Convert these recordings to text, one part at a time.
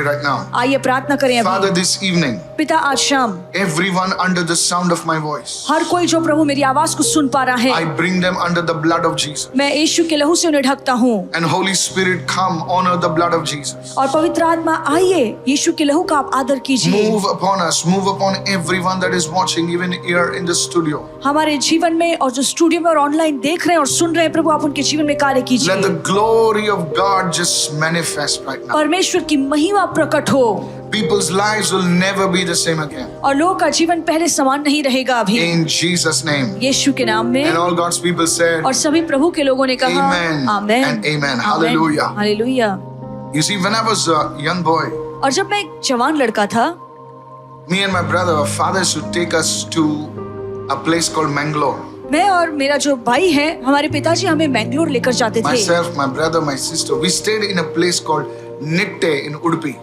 right now. आइए प्रार्थना करें Father, अभी। this evening, पिता आज शाम everyone under the sound of my voice, हर कोई जो प्रभु मेरी आवाज को सुन पा रहा I है, bring them under the blood of Jesus. मैं यीशु के लहू से उन्हें ढकता हूँ। And Holy Spirit, come, honor the blood of Jesus. और पवित्र आत्मा आइए, यीशु के लहू का आप आदर कीजिए। Move upon us, move upon everyone that is watching, even here in the studio. हमारे जीवन में और जो स्टूडियो में और ऑनलाइन देख रहे हैं और सुन रहे हैं, प्रभु आप उनके जीवन में कार्य Let कीजिए। the glory of God just manifest right now. परमेश्वर की महिमा प्रकट हो People's lives will never be the same again. और लोगों का जीवन पहले समान नहीं रहेगा अभी, In Jesus' name. यीशु के नाम में। And all God's people said, और सभी प्रभु के लोगों ने कहा Amen amen and amen. Hallelujah. Hallelujah. You see, when I was a young boy, और जब मैं एक जवान लड़का था, me and my brother, our fathers would take us to a place called Mangalore. मैं और मेरा जो भाई है, हमारे पिताजी हमें मैंगलोर लेकर जाते थे। Myself, my brother, my sister, we stayed in a place called Nitte in Udupi.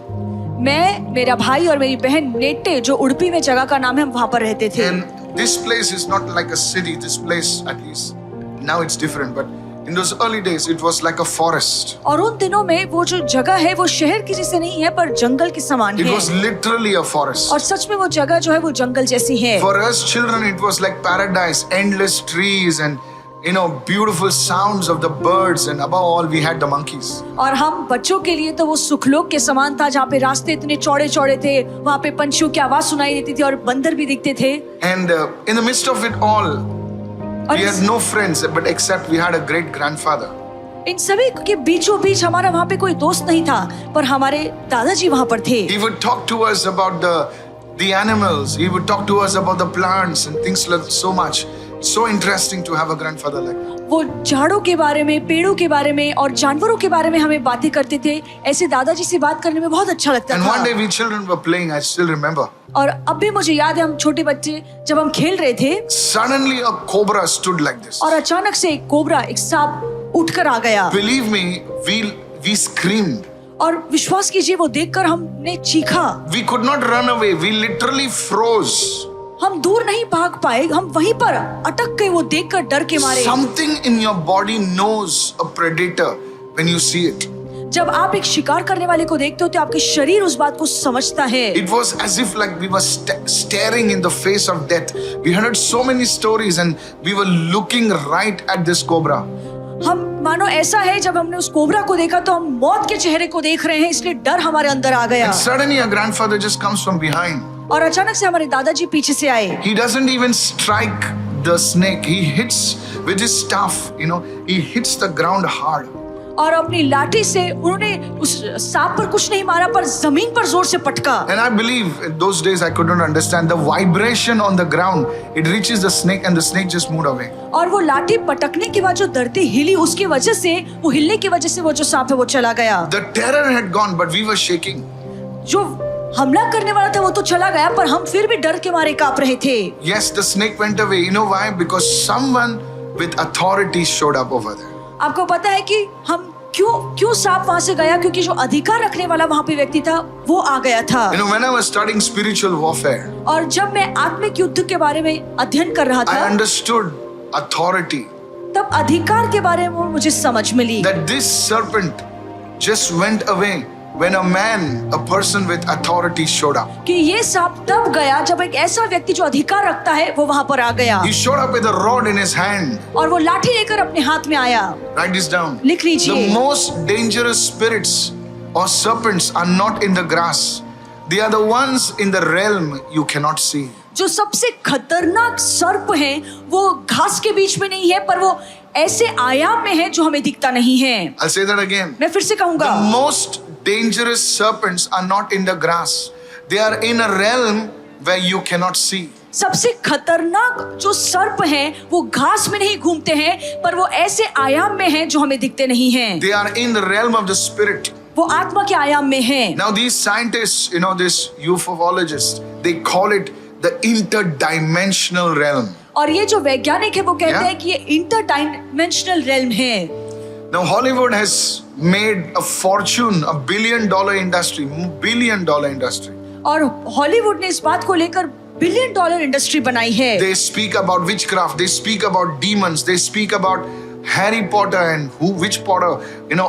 मैं, मेरा भाई और मेरी बहन नेटे, जो उडुपी में जगह का नाम है, हम वहाँ पर रहते थे। And this place is not like a city. This place, at least now it's different, but in those early days, it was like a forest. और उन दिनों में वो जो जगह है वो शहर की जैसे नहीं है, पर जंगल के समान It है। was literally a forest. और सच में वो जगह जो है वो जंगल जैसी है। For us children, it was like paradise, endless trees and beautiful sounds of the birds, and above all, we had the monkeys. और हम बच्चों के लिए तो वो सुखलोक के समान था, जहाँ पे रास्ते इतने चौड़े चौड़े थे, वहाँ पे पंछियों की आवाज सुनाई देती थी और बंदर भी दिखते थे। And in the midst of it all, और we had no friends, but except we had a great grandfather. इन सभी के बीचों बीच हमारा वहाँ पे कोई दोस्त नहीं था, पर हमारे दादाजी वहाँ पर थे। He would talk to us about the animals. He would talk to us about the plants and things like so much. So interesting to have a grandfather like that. वो झाड़ों के बारे में, पेड़ों के बारे में और जानवरों के बारे में हमें बातें करते थे। ऐसे दादाजी से बात करने में बहुत अच्छा लगता And था। one day we children were playing, I still remember. और अब भी मुझे याद है, हम छोटे बच्चे जब हम खेल रहे थे Suddenly a cobra stood like this. और अचानक से एक कोबरा, एक सांप उठकर आ गया। Believe me, we screamed. और विश्वास कीजिए, वो देखकर हमने चीखा। We could not run away. We literally froze. हम दूर नहीं भाग पाए, हम वहीं पर अटक गए, वो देखकर डर के मारे। Something in your body knows a predator when you see it. जब आप एक शिकार करने वाले को देखते हो तो आपके शरीर उस बात को समझता है। It was as if like we were staring in the face of death. We heard so many stories and we were looking right at this cobra. हम मानो ऐसा है, जब हमने उस कोबरा को देखा तो हम मौत के चेहरे को देख रहे हैं, इसलिए डर हमारे अंदर आ गया। And suddenly a grandfather just comes from behind. और अचानक से हमारे दादाजी पीछे से आए। He doesn't even strike the snake. He hits with his staff, he hits the ground hard. और अपनी लाठी से उन्होंने उस सांप पर कुछ नहीं मारा, पर जमीन पर जोर से पटका। And I believe in those days I couldn't understand the vibration on the ground. It reaches the snake and the snake just moved away. और वो लाठी पटकने के बाद जो धरती हिली, उसकी वजह से, वो हिलने की वजह से वो जो सांप है वो चला गया। The terror had gone, but we were shaking. जो हमला करने वाला था वो तो चला गया, पर हम फिर भी डर के मारे कांप रहे थे। Yes, the snake went away. You know why? Because someone with authority showed up over there. आपको पता है कि हम क्यों सांप वहां से गया? क्योंकि जो अधिकार रखने वाला वहां पे व्यक्ति था वो आ गया था। When I was studying spiritual warfare, और जब मैं आत्मिक युद्ध के बारे में अध्ययन कर रहा I था, understood authority. तब अधिकार के बारे में मुझे समझ मिली। That this serpent just went away when a person with authority showed up. कि ये सांप तब गया जब एक ऐसा व्यक्ति जो अधिकार रखता है वो वहां पर आ गया। He showed up with a rod in his hand. और वो लाठी लेकर अपने हाथ में आया। Write this down. लिख लीजिए। The most dangerous spirits or serpents are not in the grass. They are the ones in the realm you cannot see. जो सबसे खतरनाक सर्प हैं वो घास के बीच में नहीं है, पर वो ऐसे आयाम में है जो हमें दिखता नहीं है। I'll say that again. मैं फिर से कहूंगा। The most dangerous serpents are not in the grass. They are in a realm where you cannot see. सबसे खतरनाक जो सर्प हैं वो घास में नहीं घूमते हैं, पर वो ऐसे आयाम में हैं जो हमें दिखते नहीं हैं। They are in the realm of the spirit. वो आत्मा के आयाम में हैं। Now these scientists, this ufologists, they call it the interdimensional realm. और ये जो वैज्ञानिक है वो कहते हैं कि ये इंटरडाइमेंशनल रेल्म है। Now Hollywood has made a fortune, a $1 billion industry. और हॉलीवुड ने इस बात को लेकर $1 बिलियन इंडस्ट्री बनाई है। They speak about witchcraft, they speak about demons, they speak about Harry Potter and which Potter,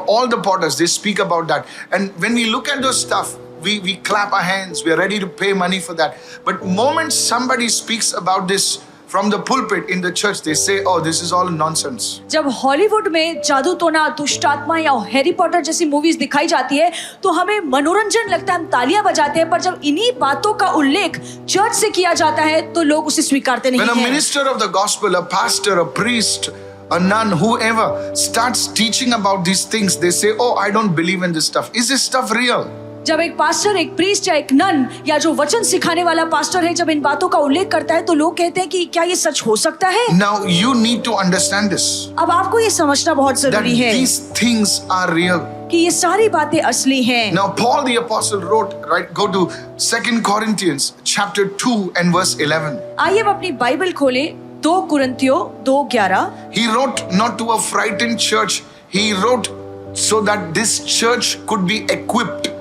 all the Potters, they speak about that. And when we look at those stuff, we clap our hands, we are ready to pay money for that. But moment somebody speaks about this from the pulpit in the church, they say, oh, this is all nonsense. जब Hollywood में जादू टोना, दुष्ट आत्मा या Harry Potter जैसी movies दिखाई जाती है तो हमें मनोरंजन लगता है, हम तालियां बजाते हैं, पर जब इन्हीं बातों का उल्लेख चर्च से किया जाता है तो लोग उसे स्वीकारते नहीं When a हैं। minister of the gospel, a pastor, a priest, a nun, whoever starts teaching about these things, they say, oh, I don't believe in this stuff. Is this stuff real? जब एक pastor, एक priest या एक none या जो वचन सिखाने वाला पास्टर है जब इन बातों का उल्लेख करता है तो लोग कहते हैं कि क्या ये सच हो सकता है? Now you need to understand this, अब आपको ये समझना बहुत that जरूरी है these things are real. कि ये सारी बातें असली हैं। Now Paul the apostle wrote, right, go to 2 Corinthians chapter 2 and verse 11. आइए अब अपनी बाइबल खोले 2 कुरिन्थियों 2:11। He wrote not to a frightened church, he wrote so that this church could be equipped.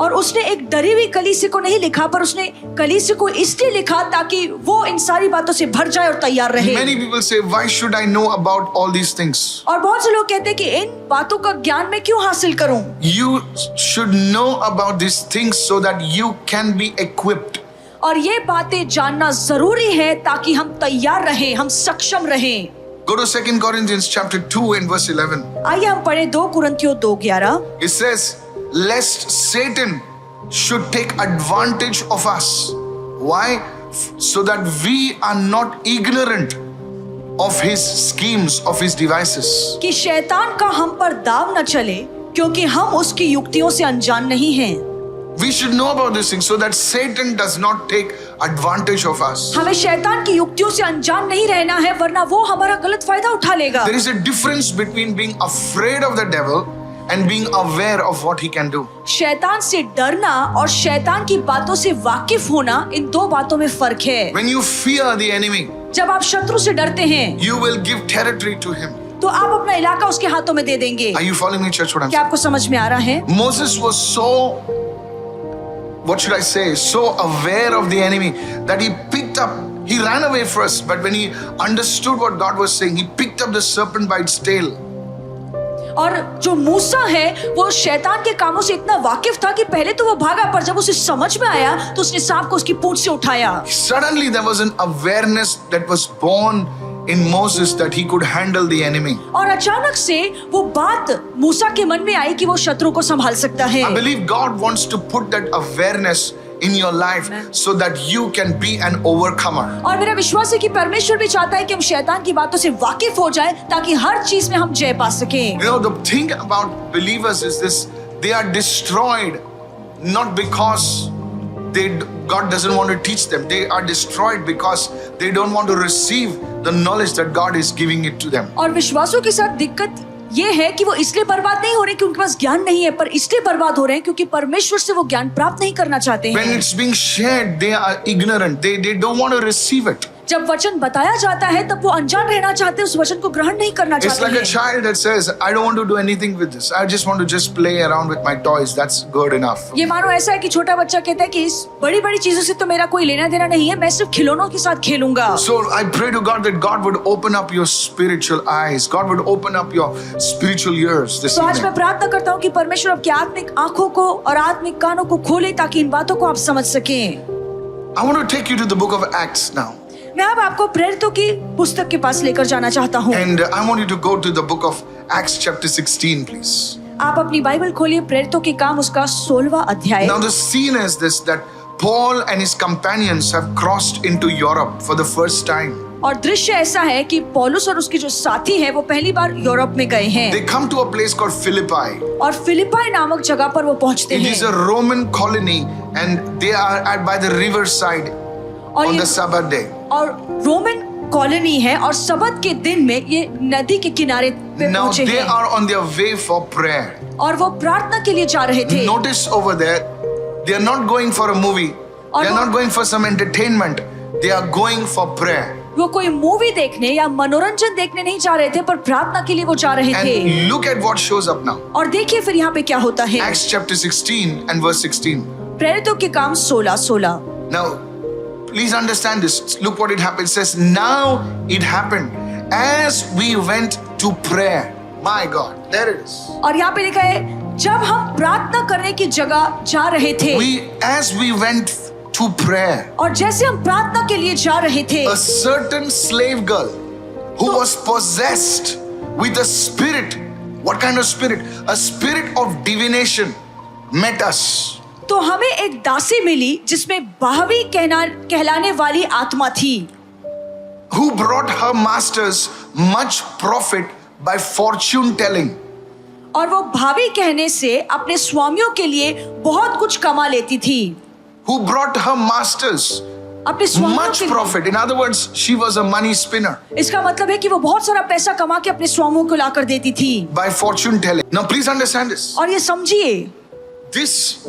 और उसने एक डरी हुई कलीसिया को नहीं लिखा, पर उसने कलीसिया को इसलिए लिखा ताकि वो इन सारी बातों से भर जाए और तैयार रहे। Many people say, why should I know about all these things? और बहुत से लोग कहते हैं कि इन बातों का ज्ञान मैं क्यों हासिल करूं? You should know about these things so that you can be equipped. और ये बातें जानना जरूरी है ताकि हम तैयार रहें, हम सक्षम रहें। Go to 2 Corinthians chapter 2 and verse 11. आइए हम पढ़े 2 कुरिन्थियों 2:11। It says, lest Satan should take advantage of us. Why? So that we are not ignorant of his schemes, of his devices. कि शैतान का हम पर दाव न चले क्योंकि हम उसकी युक्तियों से अनजान नहीं हैं। We should know about this thing so that Satan does not take advantage of us. हमें शैतान की युक्तियों से अनजान नहीं रहना है, वरना वो हमारा गलत फायदा उठा लेगा। There is a difference between being afraid of the devil and being aware of what he can do. शैतान से डरना और शैतान की बातों से वाकिफ होना, इन दो बातों में फर्क है। When you fear the enemy, जब आप शत्रु से डरते हैं you will give territory to him. तो आप अपना इलाका उसके हाथों में दे देंगे। Are you following me, church? What I'm क्या saying? आपको समझ में आ रहा है? Moses was so, what should I say, so aware of the enemy that he picked up, he ran away first, but when he understood what God was saying, he picked up the serpent by its tail. और जो मूसा है वो शैतान के कामों से इतना वाकिफ था कि पहले तो वो भागा, पर जब उसे समझ में आया तो उसने सांप को उसकी पूंछ से उठाया। Suddenly there was an awareness that was born in Moses that he could handle the enemy. और अचानक से वो बात मूसा के मन में आई कि वो शत्रु को संभाल सकता है। I believe God wants to put that awareness in your life so that you can be an overcomer. और मेरा विश्वास है कि परमेश्वर भी चाहता है कि हम शैतान की बातों से वाकिफ हो जाएं ताकि हर चीज में हम जय पा सकें। You know, the thing about believers is this: they are destroyed not because God doesn't want to teach them. They are destroyed because they don't want to receive the knowledge that God is giving it to them. और विश्वासों के साथ दिक्कत ये है कि वो इसलिए बर्बाद नहीं हो रहे कि उनके पास ज्ञान नहीं है, पर इसलिए बर्बाद हो रहे हैं क्योंकि परमेश्वर से वो ज्ञान प्राप्त नहीं करना चाहते When हैं। it's being shared, they are ignorant. They don't want to receive it. जब वचन बताया जाता है तब वो अनजान रहना चाहते हैं, उस वचन को ग्रहण नहीं करना It's चाहते like a हैं। child that says, I don't want to do anything with this. I just want to just play around with my toys. That's good enough. ये मानो ऐसा है कि छोटा बच्चा कहता है कि इस बड़ी बड़ी चीजों से तो मेरा कोई लेना देना नहीं है, मैं सिर्फ खिलौनों के साथ खेलूंगा। So I pray to God that God would open up your spiritual eyes. God would open up your spiritual ears this तो आज मैं evening. प्रार्थना करता हूँ कि परमेश्वर आपकी आत्मिक आंखों को और आत्मिक कानों को खोले ताकि इन बातों को आप समझ सकें। I want to take you to the book of Acts now. मैं अब आपको प्रेरितों की पुस्तक के पास लेकर जाना चाहता हूँ। And I want you to go to the book of Acts chapter 16, please. आप अपनी बाइबल खोलिए, प्रेरितों के काम उसका 16वां अध्याय। Now the scene is this, that Paul and his companions have crossed into Europe for the first time. और दृश्य ऐसा है कि पौलुस और उसके जो साथी हैं वो पहली बार यूरोप में गए हैं। They come to a place called Philippi. और फिलिपाई नामक जगह पर वो पहुंचते It is a हैं। Roman colony and they are by the riverside और on ये the Sabbath day. और रोमन कॉलोनी है और सबत के दिन में ये नदी के किनारे पे Now पहुंचे they हैं are on their way for prayer. और वो प्रार्थना के लिए जा रहे थे। Notice over there, they are not going for a movie. They are not going for some entertainment. They are going for prayer. वो कोई मूवी देखने या मनोरंजन देखने नहीं जा रहे थे, पर प्रार्थना के लिए वो जा रहे थे। And look at what shows up now. और देखिए फिर यहाँ पे क्या होता है। Acts chapter 16 and verse 16. प्रेरितों के काम 16:16। Now, please understand this. Look what it happened. It says, now it happened as we went to prayer. My God, there it is. और यहाँ पे लिखा है जब हम प्रार्थना करने की जगह जा रहे थे as we went to prayer, और जैसे हम प्रार्थना के लिए जा रहे थे, a certain slave girl who was possessed with a spirit. What kind of spirit? A spirit of divination met us. तो हमें एक दासी मिली जिसमें भावी कहलाने वाली आत्मा थी, Who brought her masters much profit by fortune telling. और वो भावी कहने से अपने स्वामियों के लिए बहुत कुछ कमा लेती थी। Who brought her masters अपने स्वामियों much के लिए। profit. In other words, she was a money spinner इसका मतलब है कि वो बहुत सारा पैसा कमा के अपने स्वामियों को लाकर देती थी। by fortune telling. Now please understand this. और ये समझिए, This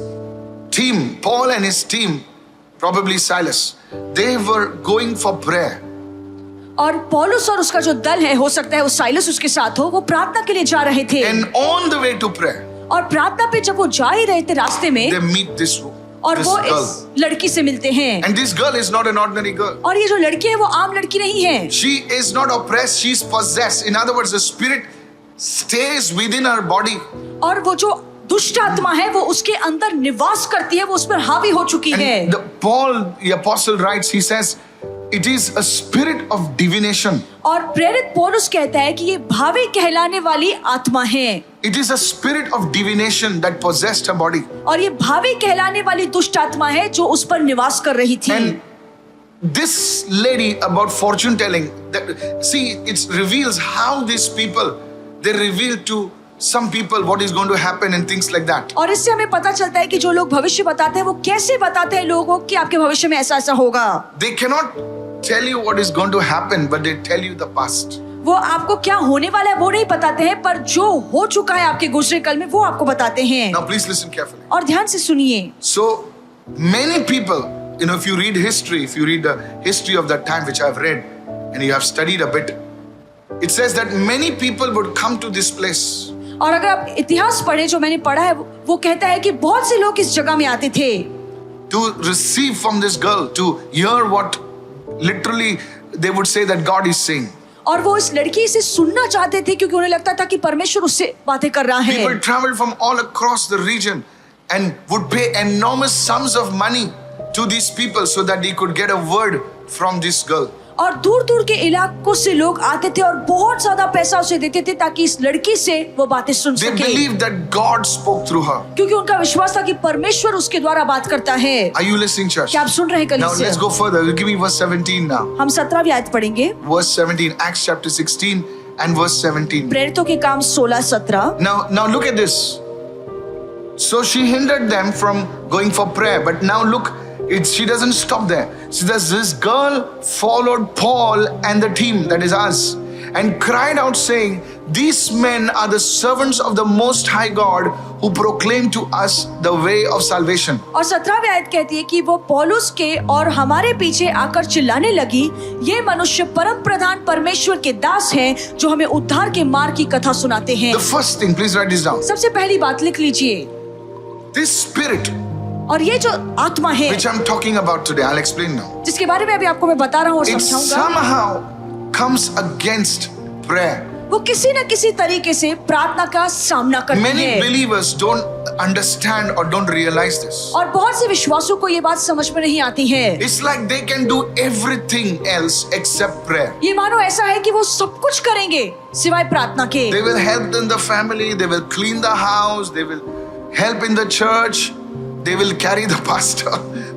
team, Paul and his team, probably Silas, they were going for prayer. और पौलुस और उसका जो दल है, हो सकता है वो साइलस उसके साथ हो, वो प्रार्थना के लिए जा रहे थे। And on the way to prayer, और प्रार्थना पे जब वो जा ही रहे थे रास्ते में, they meet this और वो girl. इस लड़की से मिलते हैं। And this girl is not an ordinary girl. और ये जो लड़की है वो आम लड़की नहीं है। She is not oppressed, she is possessed. In other words, the spirit stays within her body. और वो जो दुष्ट आत्मा है वो उसके अंदर निवास करती है, वो उस पर हावी हो चुकी है। And Paul, the apostle, writes, he says, it is a spirit of divination. और प्रेरित पौलुस कहता है कि ये भावी कहलाने वाली आत्मा है। It is a spirit of divination that possessed her body. और ये भावी कहलाने वाली दुष्ट आत्मा है जो उस पर निवास कर रही थी। And this lady about fortune telling, that, see, it reveals how these people, they reveal to some people what is going to happen and things like that. और इससे हमें पता चलता है कि जो लोग भविष्य बताते हैं वो कैसे बताते हैं लोगों को कि आपके भविष्य में ऐसा ऐसा होगा। They cannot tell you what is going to happen, but they tell you the past. वो आपको क्या होने वाला है वो नहीं बताते हैं, पर जो हो चुका है आपके गुजरे कल में वो आपको बताते हैं। Now please listen carefully. और ध्यान से सुनिए। So many people, if you read history, if you read the history of that time, which I've read and you have studied a bit, it says that many people would come to this place. और अगर आप इतिहास पढ़े, जो मैंने पढ़ा है, वो कहता है कि बहुत से लोग इस जगह में आते थे To receive from this girl, to hear what literally they would say that God is saying. और वो इस लड़की से सुनना चाहते थे क्योंकि उन्हें लगता था कि परमेश्वर उससे बातें कर रहा है। People traveled from all across the region and would pay enormous sums of money to these people so that they could get a word from this girl. और दूर दूर के इलाकों से लोग आते थे और बहुत ज्यादा पैसा उसे देते थे ताकि इस लड़की से वो बातें सुन They सके, believed that God spoke through her. क्योंकि उनका विश्वास था कि परमेश्वर उसके द्वारा बात करता है। Are you listening, church? क्या आप सुन रहे हैं Now let's कलीसिया? go further. Give me verse 17 now. हम 17वीं आयत पढ़ेंगे, Verse 17, Acts chapter 16 and verse 17. प्रेरितों के काम 16-17। Now look at this. So she hindered them from going for prayer, but now look, she doesn't stop there. So this girl followed Paul and the team, that is us, and cried out saying, these men are the servants of the Most High God who proclaim to us the way of salvation. और 17वीं आयत कहती है कि वो पौलुस के और हमारे पीछे आकर चिल्लाने लगी, ये मनुष्य परम प्रधान परमेश्वर के दास हैं जो हमें उद्धार के मार्ग की कथा सुनाते हैं। The first thing, please write this down. सबसे पहली बात लिख लीजिए, This spirit और ये जो आत्मा है which I'm talking about today, I'll explain now. जिसके बारे में अभी आपको मैं बता रहा हूँ और It समझाऊंगा, somehow comes against prayer. वो किसी न किसी तरीके से प्रार्थना का सामना करती Many है। believers don't understand or don't realize this. और बहुत से विश्वासों को ये बात समझ में नहीं आती है। It's like they can do everything else except prayer. ये मानो ऐसा है कि वो सब कुछ करेंगे सिवाय प्रार्थना के। They will help in the family, they will clean the house, they will help in the church, they will carry the pastor,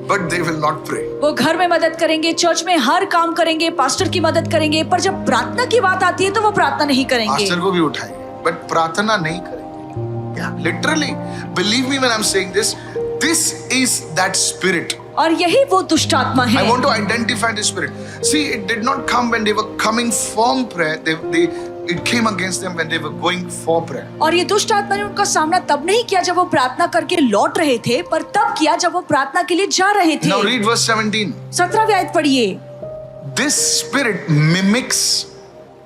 but they will not pray. वो घर में मदद करेंगे, चर्च में हर काम करेंगे, पास्टर की मदद करेंगे, पर जब प्रार्थना की बात आती है तो वो प्रार्थना नहीं करेंगे। पास्टर को भी उठाएंगे, but प्रार्थना नहीं करेंगे। Yeah, literally, believe me when I'm saying this, this is that spirit. और यही वो दुष्ट आत्मा है। I want to identify the spirit. See, it did not come when they were coming from prayer. It came against them when they were going for prayer. और ये दुष्ट आत्मा ने उनका सामना तब नहीं किया जब वो प्रार्थना करके लौट रहे थे, पर तब किया जब वो प्रार्थना के लिए जा रहे थे। Now read verse 17. 17वीं आयत पढ़िए। This spirit mimics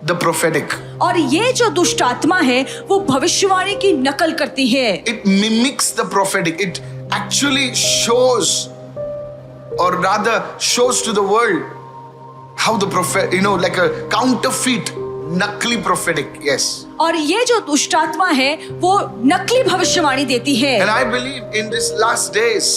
the prophetic. और ये जो दुष्ट आत्मा है वो भविष्यवाणी की नकल करती है। It mimics the prophetic. It actually shows, or rather shows to the world how the prophet, like a counterfeit Nakli prophetic, yes. और ये जो दुष्ट आत्मा है वो नकली भविष्यवाणी देती है। And I believe in these last days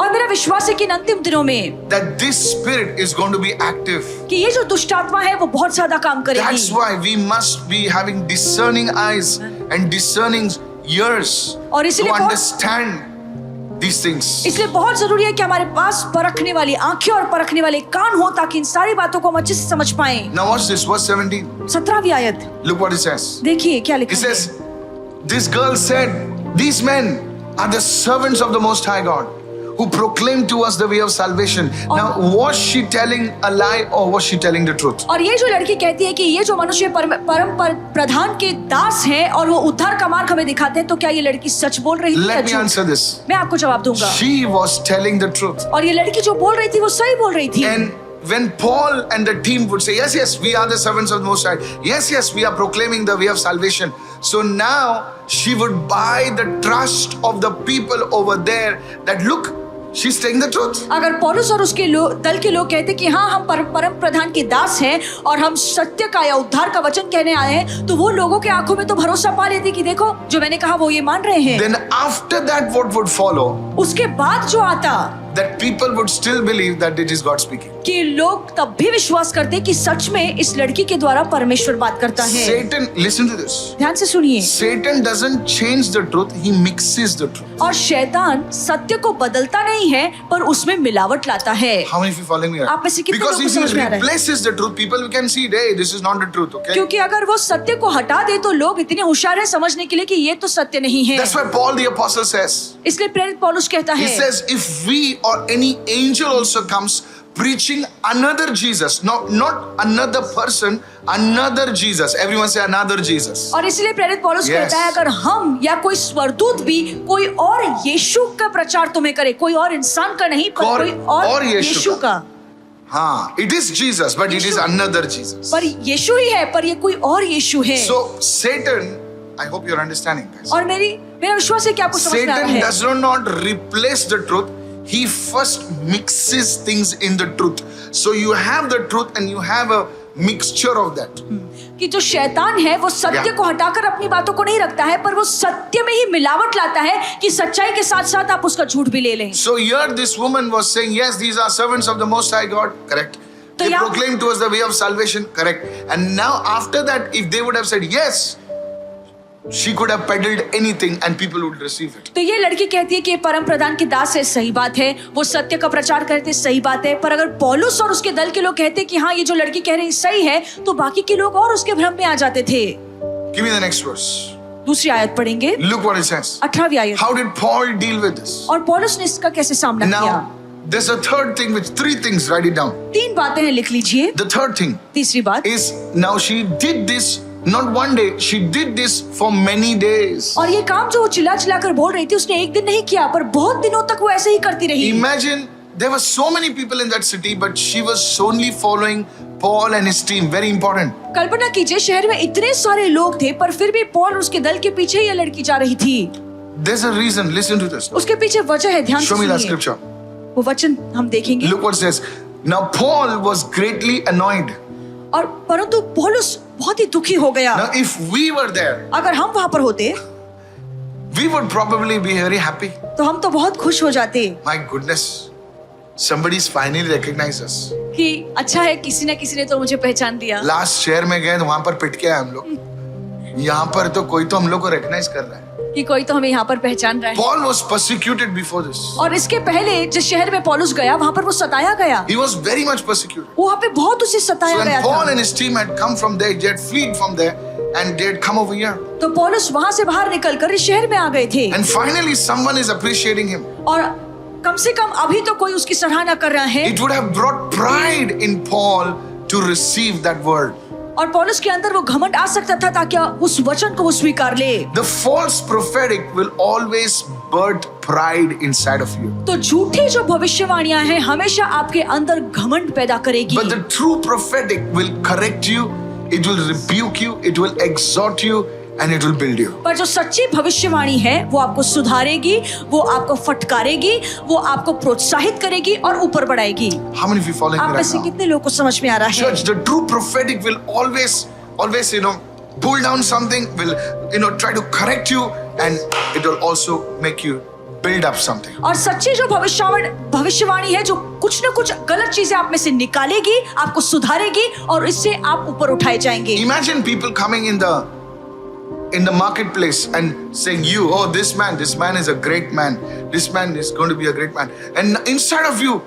और मेरा विश्वास है कि इन अंतिम दिनों में that this spirit is going to be active. कि ये जो दुष्ट आत्मा है वो बहुत ज्यादा काम That's करेगी। why we must be having discerning eyes and discerning ears और to इसलिए understand these things. इसलिए बहुत जरूरी है कि हमारे पास परखने वाली आंखें और परखने वाले कान हो ताकि इन सारी बातों को हम अच्छे से समझ पाएं। Now watch this, verse 17. 17वीं आयत Look what it says. देखिए क्या लिखा It है। says, this girl said, these men are the servants of the Most High God who proclaim to us the way of salvation. Now, was she telling a lie or was she telling the truth? और ये जो लड़की कहती है कि ये जो मनुष्य परम प्रधान के दास हैं और वो उद्धार का मार्ग हमें दिखाते हैं, तो क्या ये लड़की सच बोल रही थी या Let me झूठ? answer this. मैं आपको जवाब दूंगा। She was telling the truth. और ये लड़की जो बोल रही थी वो सही बोल रही थी। And when Paul and the team would say, yes, yes, we are the servants of the Most High. Yes, yes, we are proclaiming the way of salvation. So now she would buy the trust of the people over there that look, she's telling the truth. अगर पौलुस और उसके दल के लोग कहते कि हाँ हम परम प्रधान के दास हैं और हम सत्य का या उद्धार का वचन कहने आए हैं, तो वो लोगों के आंखों में तो भरोसा पा लेती कि देखो जो मैंने कहा वो ये मान रहे हैं। Then after that, what would follow? उसके बाद जो आता That people would still believe that it is God speaking. कि लोग तब भी विश्वास करते कि सच में इस लड़की के द्वारा परमेश्वर बात करता है। Satan, listen to this. ध्यान से सुनिए। Satan doesn't change the truth, he mixes the truth. और शैतान सत्य को बदलता नहीं है पर उसमें मिलावट लाता है। How many of you following me? आप में से कितने Because लोगों if को he समझ में आ रहा है? replaces the truth, people can see, hey, this is not the truth, okay? क्योंकि अगर वो सत्य को हटा दे तो लोग इतने होशियार हैं समझने के लिए कि ये तो सत्य नहीं है। That's why Paul the apostle says, इसलिए प्रेरित पौलुस कहता he है says, if we or any angel also comes preaching another Jesus, not another person, another Jesus. Everyone say another Jesus. और इसलिए प्रेरित पौलुस Yes. कहता है अगर हम या कोई स्वरदूत भी कोई और यीशु का प्रचार तुम्हें करे, कोई और इंसान का नहीं पर कोई और यीशु का, हाँ, it is Jesus, but it is Yeshu. another Jesus. पर यीशु ही है पर ये कोई और यीशु है। So Satan, I hope you're understanding, guys. और मेरा विश्वास है कि आपको समझ में आ रहा Satan है। does not replace the truth. He first mixes things in the truth. So you have the truth and you have a mixture of that. कि जो शैतान है वो सत्य Yeah. को हटाकर अपनी बातों को नहीं रखता है पर वो सत्य में ही मिलावट लाता है कि सच्चाई के साथ साथ आप उसका झूठ भी ले लें। So here this woman was saying, yes, these are servants of the Most High God. Correct. तो They यहाँ- proclaim to us the way of salvation. Correct. And now after that, if they would have said yes, she could have peddled anything and people would receive it. तो ये लड़की कहती है कि ये परम प्रधान के दास है, सही बात है, वो सत्य का प्रचार करते, सही बात है, पर अगर पौलुस और उसके दल के लोग कहते कि हाँ ये जो लड़की कह रही सही है, तो बाकी के लोग और उसके भ्रम में आ जाते थे। Give me the next verse. दूसरी आयत पढ़ेंगे, Look what it says. 18वीं आयत। How did Paul deal with this? और पौलुस ने इसका कैसे सामना किया? Now, there's a third thing, which three things, write it down. 3 बातें हैं, लिख लीजिए। The third thing तीसरी बात, is now she did this not one day, she did this for many days. और ये काम जो वो चिल्ला चिल्ला कर बोल रही थी उसने एक दिन नहीं किया पर बहुत दिनों तक वो ऐसे ही करती रही। Imagine there were so many people in that city, but she was only following Paul and his team. Very important. कल्पना कीजिए शहर में इतने सारे लोग थे पर फिर भी पॉल और उसके दल के पीछे ये लड़की जा रही थी। There's a reason. Listen to this. उसके पीछे वजह है, ध्यान से Show me that सुनिए। scripture. वो वचन हम देखेंगे। Look what it says. Now Paul was greatly annoyed. और परंतु पौलुस बहुत ही दुखी हो गया। Now if we were there, अगर हम वहां पर होते we would probably be very happy. तो हम तो बहुत खुश हो जाते My goodness, somebody's finally recognized us. कि अच्छा है किसी न किसी ने तो मुझे पहचान दिया। लास्ट शहर में गए तो वहां पर पिट के आए हम लोग। यहाँ पर तो कोई तो हम लोग को रिकॉग्नाइज कर रहा है। कि कोई तो हमें यहाँ पर पहचान रहा है। Paul was persecuted before this. और इसके पहले जिस शहर में पौलुस गया वहां पर वो सताया गया। He was very much persecuted. वहां पे बहुत उसे So सताया when गया Paul था। and his team had come from there, they had fled from there and they had come over here. तो पौलुस वहां से बाहर निकलकर इस शहर में आ गए थे। And finally someone is appreciating him. और कम से कम अभी तो कोई उसकी सराहना कर रहा है। It would have brought pride in Paul to receive that word. और पौलुस के अंदर वो घमंड आ सकता था ताकि उस वचन को वो स्वीकार ले। The false prophetic will always birth pride inside of you. तो झूठी जो भविष्यवाणियां हैं हमेशा आपके अंदर घमंड पैदा करेगी। But the true prophetic will correct you, it will rebuke you, it will exhort you, and it will build you. पर जो सच्ची भविष्यवाणी है वो आपको सुधारेगी, वो आपको फटकारेगी, वो आपको प्रोत्साहित करेगी और ऊपर बढ़ाएगी। How many of you following आप me में right से now? कितने लोगों को समझ में आ रहा है? Church, the true prophetic will always always, pull down something, will, try to correct you, and it will also make you build up something. और सच्ची जो भविष्यवाणी है, जो कुछ न कुछ गलत चीजें आप में से निकालेगी, आपको सुधारेगी और इससे आप ऊपर उठाए जाएंगे. Imagine people coming in the marketplace and saying, this man is a great man. This man is going to be a great man. And inside of you,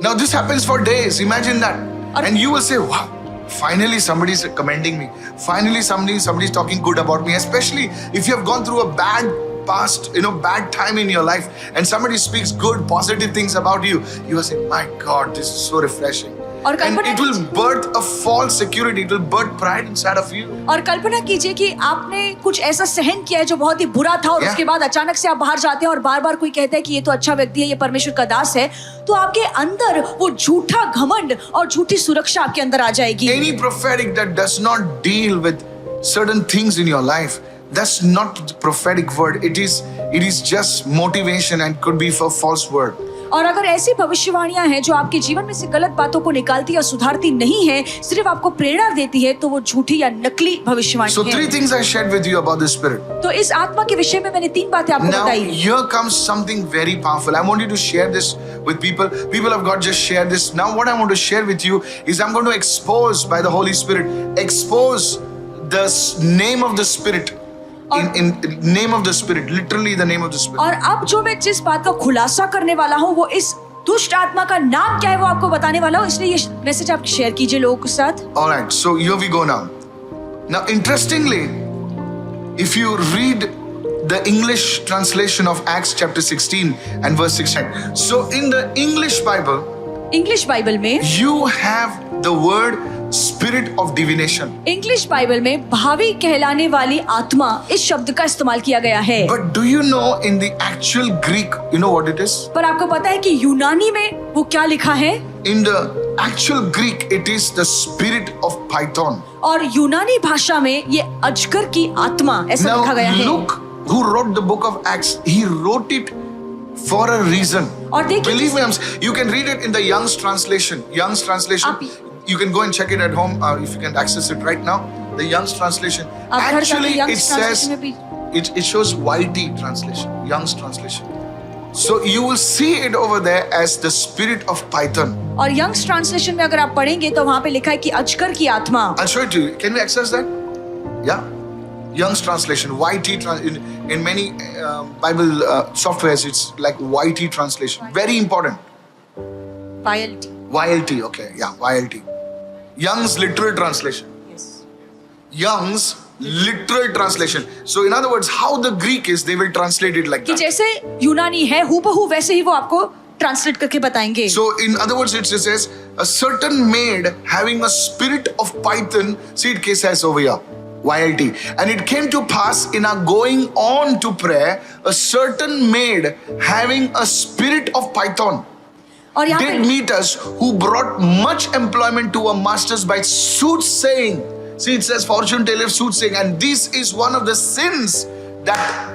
now this happens for days. Imagine that. And you will say, wow, finally somebody is commending me. Finally somebody is talking good about me. Especially if you have gone through a bad past, bad time in your life, and somebody speaks good, positive things about you, you will say, my God, this is so refreshing. And it will birth a false security. It will birth pride inside of you. और कल्पना कीजिए कि आपने कुछ ऐसा सहन किया है जो बहुत ही बुरा था, और उसके बाद अचानक से आप बाहर जाते हैं और बार बार कोई कहता है कि ये तो अच्छा व्यक्ति है, ये परमेश्वर का दास है, तो आपके अंदर वो झूठा घमंड और झूठी सुरक्षा आपके अंदर आ जाएगी. Any prophetic that does not deal with certain things in your life, that's not the prophetic word. It is just motivation and could be for false word. और अगर ऐसी भविष्यवाणियां हैं जो आपके जीवन में से गलत बातों को निकालती या सुधारती नहीं है, सिर्फ आपको प्रेरणा देती है, तो वो झूठी या नकली भविष्यवाणी है. So 3 things I shared with you about the Spirit. तो इस आत्मा के विषय में मैंने 3 बातें आपको बताई. Now here comes something very powerful. I want you to share this with people. People of God, just share this. Now what I want to share with you is I'm going to expose by the Holy Spirit, expose the name of the Spirit. In name of the Spirit, literally the name of the Spirit. और अब जो मैं जिस बात का खुलासा करने वाला हूँ, वो इस दुष्ट आत्मा का नाम क्या है वो आपको बताने वाला हूँ, इसलिए ये मैसेज आप शेयर कीजिए लोगों के साथ. All right, so here we go now. Now, interestingly, if you read the English translation of Acts chapter 16 and verse 16, so in the English Bible, में you have the word Spirit of divination. English Bible में भावी कहलाने वाली आत्मा इस शब्द का इस्तेमाल किया गया है. But do you know in the actual Greek, you know what it is? पर आपको पता है कि यूनानी में वो क्या लिखा है? In the actual Greek, it is the spirit of Python. और यूनानी भाषा में ये अजगर की आत्मा ऐसा लिखा गया है. Now Luke, who wrote the book of Acts, he wrote it for a reason. और देखिए, believe me, you can read it in the Young's translation. Young's translation. You can go and check it at home if you can access it right now. The Young's translation. Actually, it says it shows YT translation, Young's translation. So you will see it over there as the spirit of Python. और Young's translation में अगर आप पढ़ेंगे तो वहाँ पे लिखा है कि अजगर की आत्मा. I'll show it to you. Can we access that? Yeah. Young's translation, YT in many Bible softwares, it's like YT translation. Very important. YLT, okay, yeah, YLT. Young's literal translation. Yes. Young's literal translation. So in other words, how the Greek is, they will translate it like कि that. जैसे यूनानी है हूबहू वैसे ही वो आपको translate करके बताएंगे. So in other words, it says a certain maid having a spirit of Python. See it case says over here. YLT. And it came to pass in our going on to prayer, a certain maid having a spirit of Python और यहाँ did meet us, who brought much employment to our masters by soothsaying. See, it says fortune teller, soothsaying, and this is one of the sins that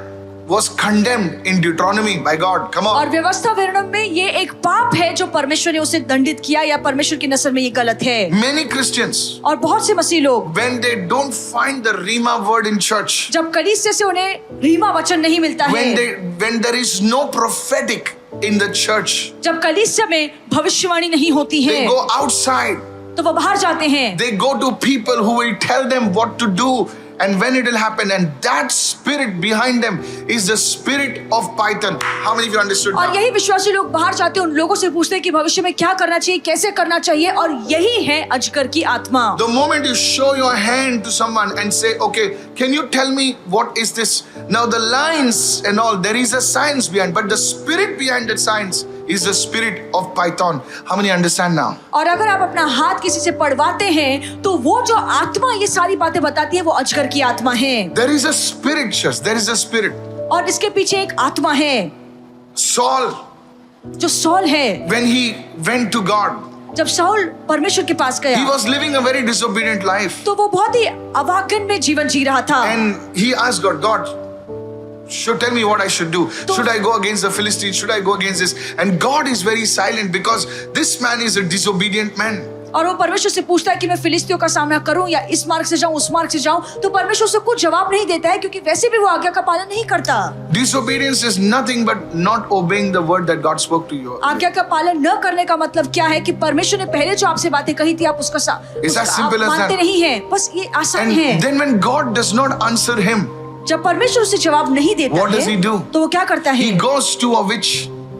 was condemned in Deuteronomy by God. Come on. और व्यवस्था विवरण में ये एक पाप है जो परमेश्वर ने उसे दंडित किया, या परमेश्वर की नजर में ये गलत है. Many Christians, और बहुत से मसीह लोग, when they don't find the Rhema word in church, जब कलीसिया से उन्हें रीमा वचन नहीं मिलता है, when there is no prophetic in the church, जब कलीसिया में भविष्यवाणी नहीं होती है, they go outside. तो वो बाहर जाते हैं. They go to people who will tell them what to do and when it will happen, and that spirit behind them is the spirit of Python. How many of you understood और now? यही विश्वासी लोग बाहर जाते हैं, उन लोगों से पूछते हैं कि भविष्य में क्या करना चाहिए, कैसे करना चाहिए, और यही है अजगर की आत्मा. The moment you show your hand to someone and say, okay, can you tell me what is this? Now the lines and all, there is a science behind, but the spirit behind that science is the spirit of Python. How many understand now? और अगर आप अपना हाथ किसी से पढ़वाते हैं तो वो जो आत्मा ये सारी बातें बताती है वो अजगर की आत्मा है. There is a spirit, church. There is a spirit. और इसके पीछे एक आत्मा है. Saul, जो सॉल है, when he went to God, जब शाऊल परमेश्वर के पास he गया was living a very disobedient life. तो वो बहुत ही अवागन में जीवन जी रहा था. And he asked God, should tell me what I should do. Should I go against the Philistines? Should I go against this? And God is very silent because this man is a disobedient man. और वो परमेश्वर से पूछता है कि मैं फिलिस्तियों का सामना करूं या इस मार्ग से जाऊं उस मार्ग से जाऊं, तो परमेश्वर उसे कुछ जवाब नहीं देता है क्योंकि वैसे भी वो आज्ञा का पालन नहीं करता। Disobedience is nothing but not obeying the word that God spoke to you. आज्ञा का पालन न करने का मतलब क्या है कि परमेश्वर ने पहले जो आपसे बातें कही थी आप उसका It's as आप simple as मानते that. नहीं है, बस ये आसान And है। then when God does not answer him, जब परमेश्वर उसे जवाब नहीं देता What does he do? है तो वो क्या करता he है? goes to a witch.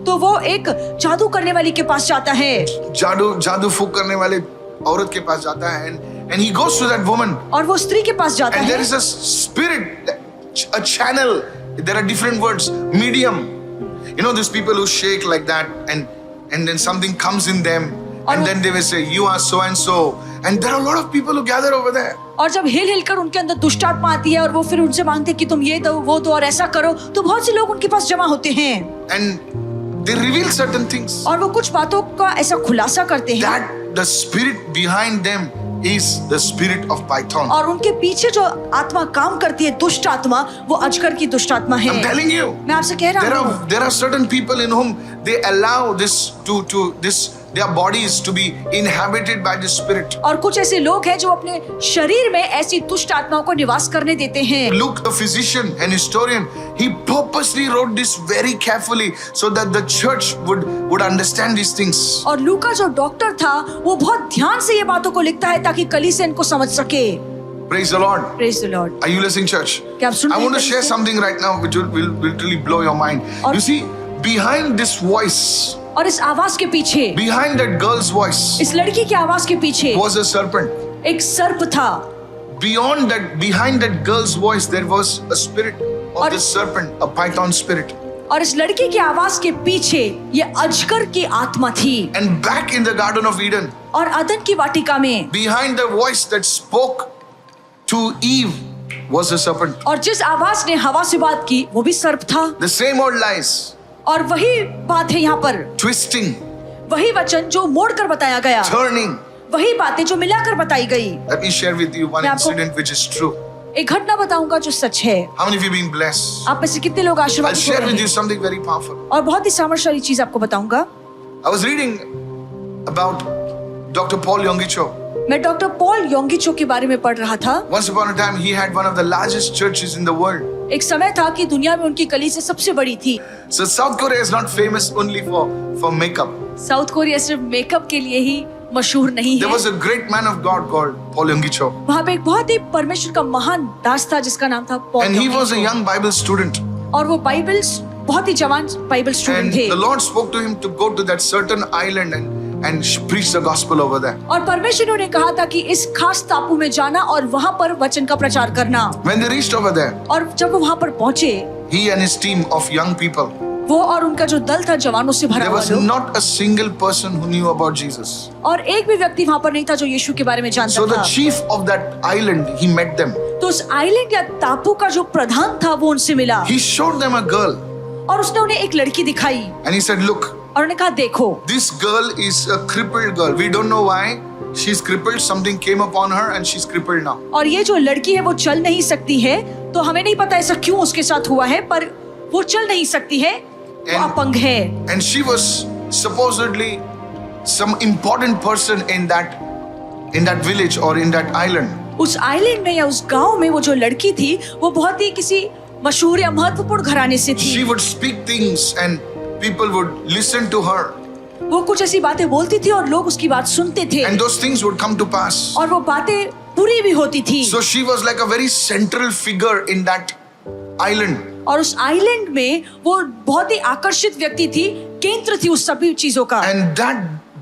तो वो एक जादू करने वाली के पास जाता है जादू फूक करने वाले औरत के पास जाता है, and he goes to that woman, और वो स्त्री के पास जाता and there है is a spirit, a channel. There are different words. Medium. You know, these people who shake like that, and then something comes in them, and then they will say, "You are so and so." And there are a lot of people who gather over there. और जब हिल कर उनके अंदर दुष्ट आत्मा आती है और वो फिर उनसे मांगते हैं कि तुम ये दो वो दो और ऐसा करो, तो बहुत से लोग उनके पास जमा होते हैं And they reveal certain things. और वो कुछ बातों का ऐसा खुलासा करते हैं That the spirit behind them is the spirit of Python. और उनके पीछे जो आत्मा काम करती है दुष्ट आत्मा, वो अजगर की दुष्ट आत्मा है। I'm telling you. मैं आपसे कह रहा हूँ There are certain people in whom they allow this to their bodies to be inhabited by the spirit. और कुछ ऐसे लोग हैं जो अपने शरीर में ऐसी दुष्ट आत्माओं को निवास करने देते हैं। Luke, a physician and historian, he purposely wrote this very carefully so that the church would understand these things. और लूका जो डॉक्टर था वो बहुत ध्यान से ये बातों को लिखता है ताकि कलीसिया इनको समझ सके। Praise the Lord. Praise the Lord. Are you listening, church? क्या आप सुन I रहे want to हैं share कलीसिया? something right now which will really blow your mind. और- You see, behind this voice, और इस आवाज के पीछे, behind that girl's voice, इस लड़की की आवाज के पीछे was a serpent. एक सर्प था Behind that girl's voice, there was a spirit of और- this serpent, a python spirit. और इस लड़की की आवाज के पीछे ये अजगर की आत्मा थी। And back in the Garden of Eden, और अदन की वाटिका में, behind the voice that spoke to Eve was a serpent. और जिस आवाज ने हवा से बात की वो भी सर्प था। The same old lies, और वही बात है यहाँ पर, twisting, वही वचन जो मोड़ कर बताया गया, turning. वही बातें जो मिलाकर बताई गई। Let me share with you one मैं आपको- incident which is true. एक घटना बताऊंगा जो सच है। How many of you been blessed? आप में से कितने लोग I'll आशीर्वादित हो share रहे with you हैं? something very powerful. और बहुत ही सामर्थ्यशाली चीज आपको बताऊंगा। I was reading about Dr. Paul Yonggi Cho. मैं डॉक्टर पॉल योंगिचो के बारे में पढ़ रहा था। Once upon a time, he had one of the largest churches in the world. एक समय था कि दुनिया में उनकी कलीसिया सबसे बड़ी थी। So South Korea is not famous only for makeup. South Korea सिर्फ मेकअप के लिए ही मशहूर नहीं There है। was a great man of God called Paul Yonggi Cho. वहाँ पे एक बहुत ही परमेश्वर का महान दास था जिसका नाम था Paul And he was a योंगिचो। young Bible student. और वो बाइबल बहुत ही जवान बाइबल And स्टूडेंट थे। the Lord spoke to him to go to that certain island and preach the gospel over there. और परमेश्वर ने उन्हें कहा था कि इस खास टापू में जाना और वहाँ पर वचन का प्रचार करना। When they reached over there, और जब वो वहाँ पर पहुँचे, he and his team of young people, वो और उनका जो दल था जवानों से भरा there हुआ was लोग, not a single person who knew about Jesus. और एक भी व्यक्ति वहाँ पर नहीं था जो यीशु के बारे में जानता So the था। chief of that island, he met them. तो उस आइलैंड या टापू का जो प्रधान था वो उनसे मिला He showed them a girl और उसने उन्हें एक लड़की दिखाई and he said, "Look, और उन्हें कहा देखो, this girl is a crippled girl. We don't know why. She's crippled. Something came upon her and she's crippled now." और ये जो लड़की है वो चल नहीं सकती है, तो हमें नहीं पता ऐसा क्यों उसके साथ हुआ है, पर वो चल नहीं सकती है, वो And- अपंग है। And she was supposedly some important person in that village or in that island. उस आइलैंड में या उस गांव में वो जो लड़की थी वो बहुत ही किसी मशहूर या महत्वपूर्ण घराने से She थी। would speak things and people would listen to her, वो कुछ ऐसी बातें बोलती थी और लोग उसकी बात सुनते थे and those things would come to pass. और वो बातें पूरी भी होती थी। So she was like a very central figure in that island. और उस आइलैंड में वो बहुत ही आकर्षित व्यक्ति थी, केंद्र थी उस सभी चीजों का। And that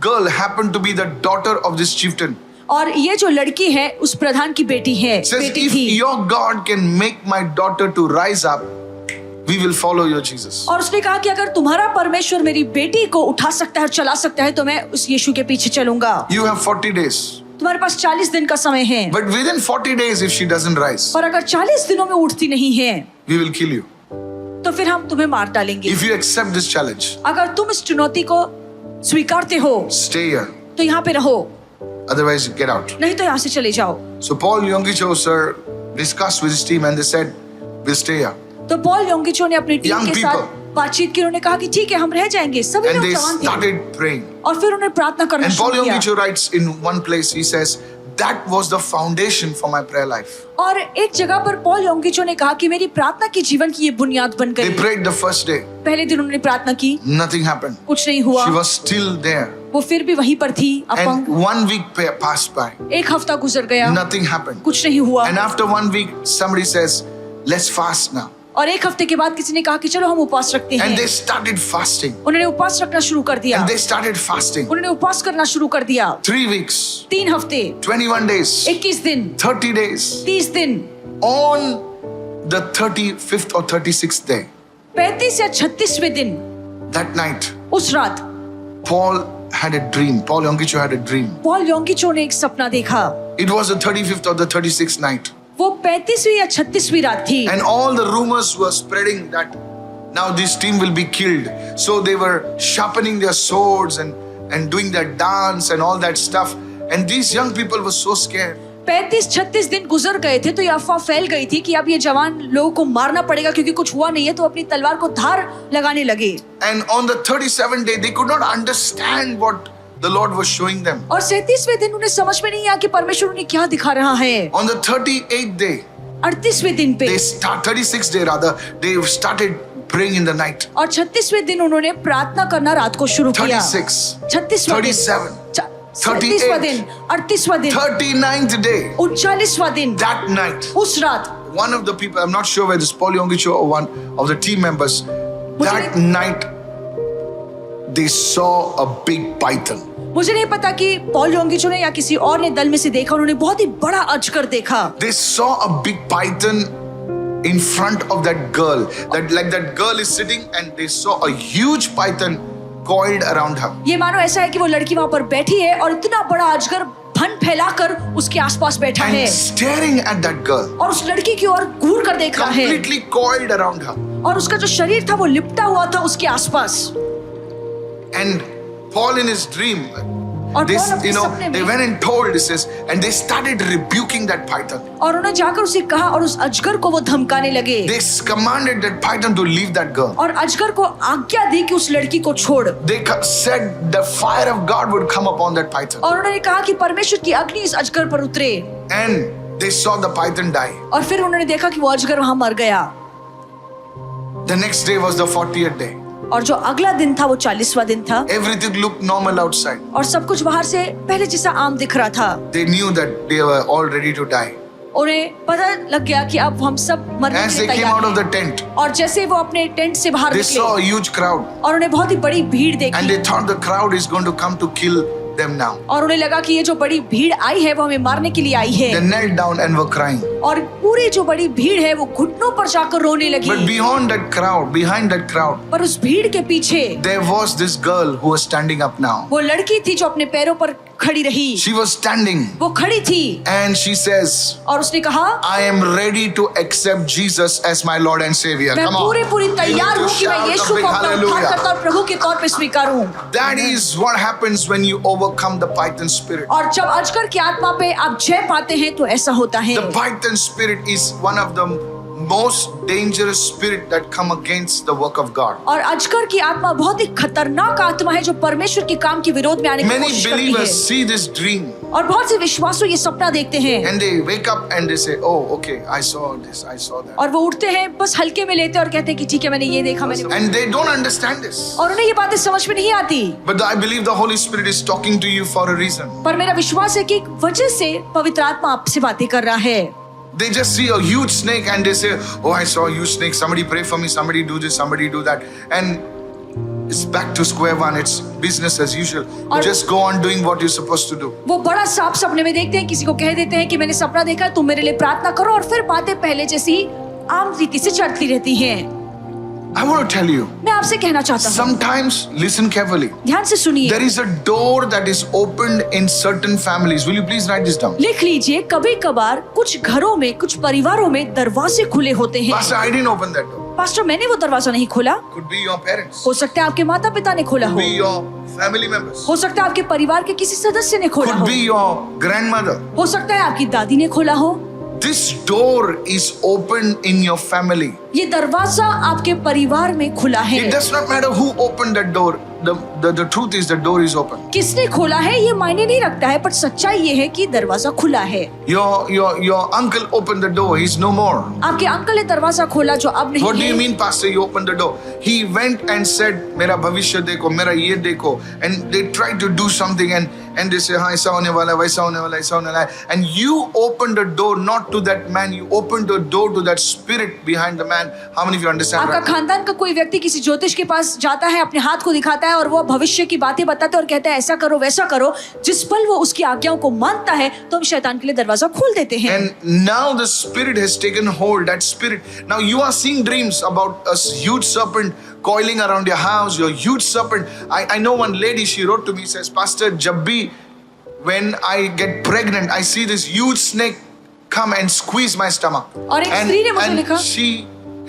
girl happened to be the daughter of this chieftain. और ये जो लड़की है उस प्रधान की बेटी है, Says, बेटी if थी। your God can make my daughter to rise up, we will follow your Jesus. और उसने कहा कि अगर तुम्हारा परमेश्वर मेरी बेटी को उठा सकता है और चला सकता है तो मैं उस यीशु के पीछे चलूंगा। You have 40 days. तुम्हारे पास 40 दिन का समय है, But within 40 days, if she doesn't rise, और अगर 40 दिनों में उठती नहीं है we will kill you. तो फिर हम तुम्हें मार डालेंगे। If you accept this challenge, अगर तुम इस चुनौती को स्वीकारते हो stay here. तो यहाँ पे रहो, Otherwise, get out. नहीं तो यहाँ से चले जाओ। So Paul Yonggi Cho sir discussed with his team and they said, we'll stay here. तो पॉल योंगिचो ने अपनी टीम Young के people. साथ बातचीत की, उन्होंने कहा कि ठीक है हम रह जाएंगे। सभी And लोग they जवान थे started praying. और फिर उन्होंने प्रार्थना करना And Paul शुरू किया। Yonggi Cho writes in one place, he says, that was the foundation for my prayer life. और एक जगह पर पॉल योंगिचो ने कहा कि मेरी प्रार्थना की जीवन की ये बुनियाद बन They गई। prayed the first day. पहले दिन उन्होंने प्रार्थना की, Nothing happened. कुछ नहीं हुआ। She was still there. वो फिर भी वहीं पर थी, अपंग। And 1 week passed by. एक हफ्ता गुजर गया, Nothing happened. कुछ नहीं हुआ। And after 1 week, somebody says, let's fast now. और एक हफ्ते के बाद किसी ने कहा कि चलो हम उपवास रखते And हैं। they started fasting. उन्होंने उपवास रखना शुरू कर दिया। And they started fasting. उन्होंने उपवास करना शुरू कर दिया। 3 weeks, 3 हफ्ते, 21 days, 21 दिन, 30 days. 30 दिन। On the 35th or 36th day, 35 या 36वें दिन, that night, उस रात Paul had a dream. Paul Yonggi Cho had a dream. Paul Yonggi Cho ने एक सपना देखा। It was the 35th or the 36th night. वो 35वीं या 36वीं रात थी। And all the rumors were spreading that now this team will be killed. So they were sharpening their swords and doing their dance and all that stuff. And these young people were so scared. 35-36 दिन गुजर गए थे तो ये अफवाह फैल गई थी कि अब ये जवान लोगों को मारना पड़ेगा क्योंकि कुछ हुआ नहीं है, तो अपनी तलवार को धार लगाने लगे। And on the 37th day, they could not understand what the Lord was showing them. और 37वें दिन उन्हें समझ में नहीं आया कि परमेश्वर उन्हें क्या दिखा रहा है। On the 38th day, 38वें दिन पे, 36th day rather, they started praying in the night. और 36वें दिन उन्होंने प्रार्थना करना रात को शुरू किया। 36, 36वां दिन, 37, 37वां दिन, 38वां दिन, 39th day, 39वां दिन, that night. उस रात One of the people, I'm not sure whether it's Paul Yonggi Cho or one of the team members, that night they saw a big python. मुझे नहीं पता कि पॉल योंगिचो ने या किसी और ने दल में से देखा, उन्होंने बहुत ही बड़ा अजगर देखा। They saw a big python in front of that girl. That girl is sitting and they saw a huge python coiled around her. ये मानो ऐसा है कि वो लड़की वहाँ पर बैठी है और इतना बड़ा अजगर फन फैलाकर उसके आसपास बैठा है And staring at that girl. और उस लड़की की ओर घूर कर देख रहा है Completely coiled around her. और उसका जो शरीर था वो लिपटा हुआ था उसके आसपास। And Paul in his dream, और this, पौल अपने सपने they में, went and told, it says, and they started rebuking that python. और उन्होंने जाकर उसे कहा और उस अजगर को वो धमकाने लगे They commanded that python to leave that girl. और अजगर को आज्ञा दी कि उस लड़की को छोड़। They said the fire of God would come upon that python. और उन्होंने कहा कि परमेश्वर की अग्नि इस अजगर पर उतरे And they saw the python die. और फिर उन्होंने देखा कि वो अजगर वहां मर गया। The next day was the 40th day. और जो अगला दिन था वो 40वां दिन था Everything looked normal outside. और सब कुछ बाहर से पहले जैसा आम दिख रहा था। They knew that they were all ready to die. उन्हें पता लग गया कि अब हम सब मरने As के they लिए came out of तैयार the हैं। tent, और जैसे वो अपने टेंट से बाहर they saw a निकले huge crowd. और उन्हें बहुत ही बड़ी भीड़ And देखी they thought the crowd is going to come to kill them now. और उन्हें लगा कि ये जो बड़ी भीड़ आई है वो हमें मारने के लिए आई They है knelt down and were crying. और पूरी जो बड़ी भीड़ है वो घुटनों पर जाकर रोने But लगी। behind that crowd, पर उस भीड़ के पीछे there was this girl who was standing up now. वो लड़की थी जो अपने पैरों पर खड़ी रही। She was standing वो खड़ी थी and she says, और उसने कहा I am ready to accept Jesus as my Lord and Savior. मैं Come on. पूरी तैयार You हूँ need to कि मैं shout a यीशु big को अपना hallelujah. उद्धारकर्ता और प्रभु के तौर पे स्वीकारूं। That is what happens when you overcome the python spirit. और जब अजगर की आत्मा पे आप जय पाते हैं तो ऐसा होता है। The python spirit is one of the most dangerous spirit that come against the work of God. और अजगर की आत्मा बहुत ही खतरनाक आत्मा है जो परमेश्वर के काम के विरोध में आने की Many कोशिश करती है। believers see this dream और बहुत से विश्वासु ये सपना देखते हैं and they wake up and they say, oh, okay, I saw this, I saw that. और वो उठते हैं बस हल्के में लेते हैं और कहते हैं कि ठीक है मैंने ये देखा मैंने And they don't understand this. और उन्हें ये बातें समझ में नहीं आती। But I believe the Holy Spirit is talking to you for a reason. पर मेरा विश्वास है कि एक वजह से पवित्र आत्मा आपसे बातें कर रहा है। They just see a huge snake and they say, oh, I saw a huge snake. Somebody pray for me. Somebody do this. Somebody do that. And it's back to square one. It's business as usual. You just go on doing what you're supposed to do. वो बड़ा सांप सपने में देखते हैं, किसी को कह देते हैं कि मैंने सपना देखा है, तुम मेरे लिए प्रार्थना करो और फिर बातें पहले जैसी आम रीति से चलती रहती हैं। I want to tell you, मैं आपसे कहना चाहता हूँ, sometimes, listen carefully, ध्यान से सुनिए। there is a door that is opened in certain families. Will you please write this down? लिख लीजिए, कभी कभार कुछ घरों में कुछ परिवारों में दरवाजे खुले होते हैं। Pastor, I didn't open that door. Pastor मैंने वो दरवाजा नहीं खोला। Could be your parents. हो सकता है आपके माता पिता ने खोला Could हो, be your family members. हो सकता है आपके परिवार के किसी सदस्य ने खोला Could हो, be your grandmother. हो सकता है आपकी दादी ने खोला हो। This door is open in your family. ये दरवाजा आपके परिवार में खुला है। It does not matter who opened that door. The truth is the door is open. किसने खोला है ये मायने नहीं रखता है, पर सच्चाई ये है कि दरवाजा खुला है। Your uncle opened the door. He's no more. आपके अंकल ने दरवाजा खोला जो अब नहीं है। What do you mean, Pastor? You opened the door. He went and said, "मेरा भविष्य देखो, मेरा ये देखो," and they tried to do something and they say, "हाँ ऐसा होने वाला है, वैसा होने वाला है, ऐसा होने वाला है," and you opened the door not to that man. You opened the door to that spirit behind the man. How many of you understand? आपका Right now? खानदान का कोई व्यक्ति किसी ज्योतिष के पास जाता है, अपने हाथ को दिखाता है और वो भविष्य की बातें बताता है और कहता है ऐसा करो वैसा करो। जिस पल वो उसकी आज्ञाओं को मानता है तो हम शैतान के लिए दरवाजा खोल देते हैं। And now the spirit has taken hold. That spirit. Now you are seeing dreams about a huge serpent coiling around your house. Your huge serpent. I know one lady. She wrote to me. Says, "Pastor, jab bhi when I get pregnant, I see this huge snake come and squeeze my stomach." और एक स्त्री ने मुझे लिखा, she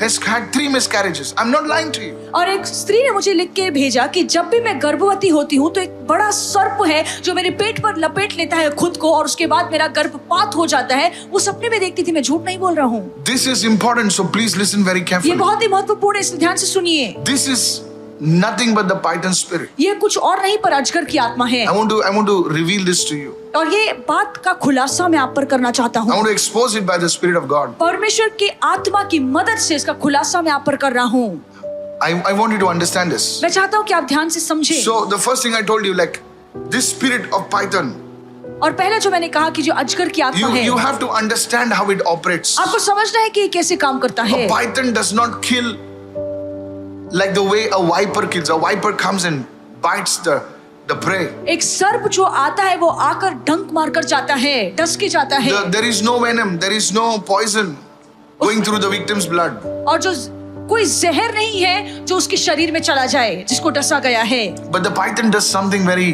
has had 3 miscarriages. I'm not lying to you. और एक स्त्री ने मुझे लिख के भेजा कि जब भी मैं गर्भवती होती हूँ तो एक बड़ा सर्प है जो मेरे पेट पर लपेट लेता है खुद को और उसके बाद मेरा गर्भपात हो जाता है। वो सपने में देखती थी, मैं झूठ नहीं बोल रहा हूँ। This is important, so please listen very ये carefully. बहुत ही महत्वपूर्ण है, इसलिए ध्यान से सुनिए। This is nothing but the python spirit. ये कुछ और नहीं पर अजगर की आत्मा है। I want to reveal this to you. और ये बात का खुलासा मैं आप पर करना चाहता I हूँ। want to expose it by the Spirit of God. परमेश्वर की आत्मा की मदद से इसका खुलासा मैं आप पर कर रहा हूँ। I want you to understand this. मैं चाहता हूँ कि आप ध्यान से समझें। So the first thing I told you, like this spirit of python, और पहला जो मैंने कहा कि जो अजगर की आत्मा है, you have to understand how it operates. आपको समझना है कि ये कैसे काम करता है। A python does not kill like the way a viper kills. A viper comes and bites the prey. एक सर्प जो आता है वो आकर डंक मारकर जाता है, डस के जाता है। There is no venom, there is no poison going through the victim's blood. और जो कोई जहर नहीं है जो उसके शरीर में चला जाए जिसको डसा गया है। But the python does something very,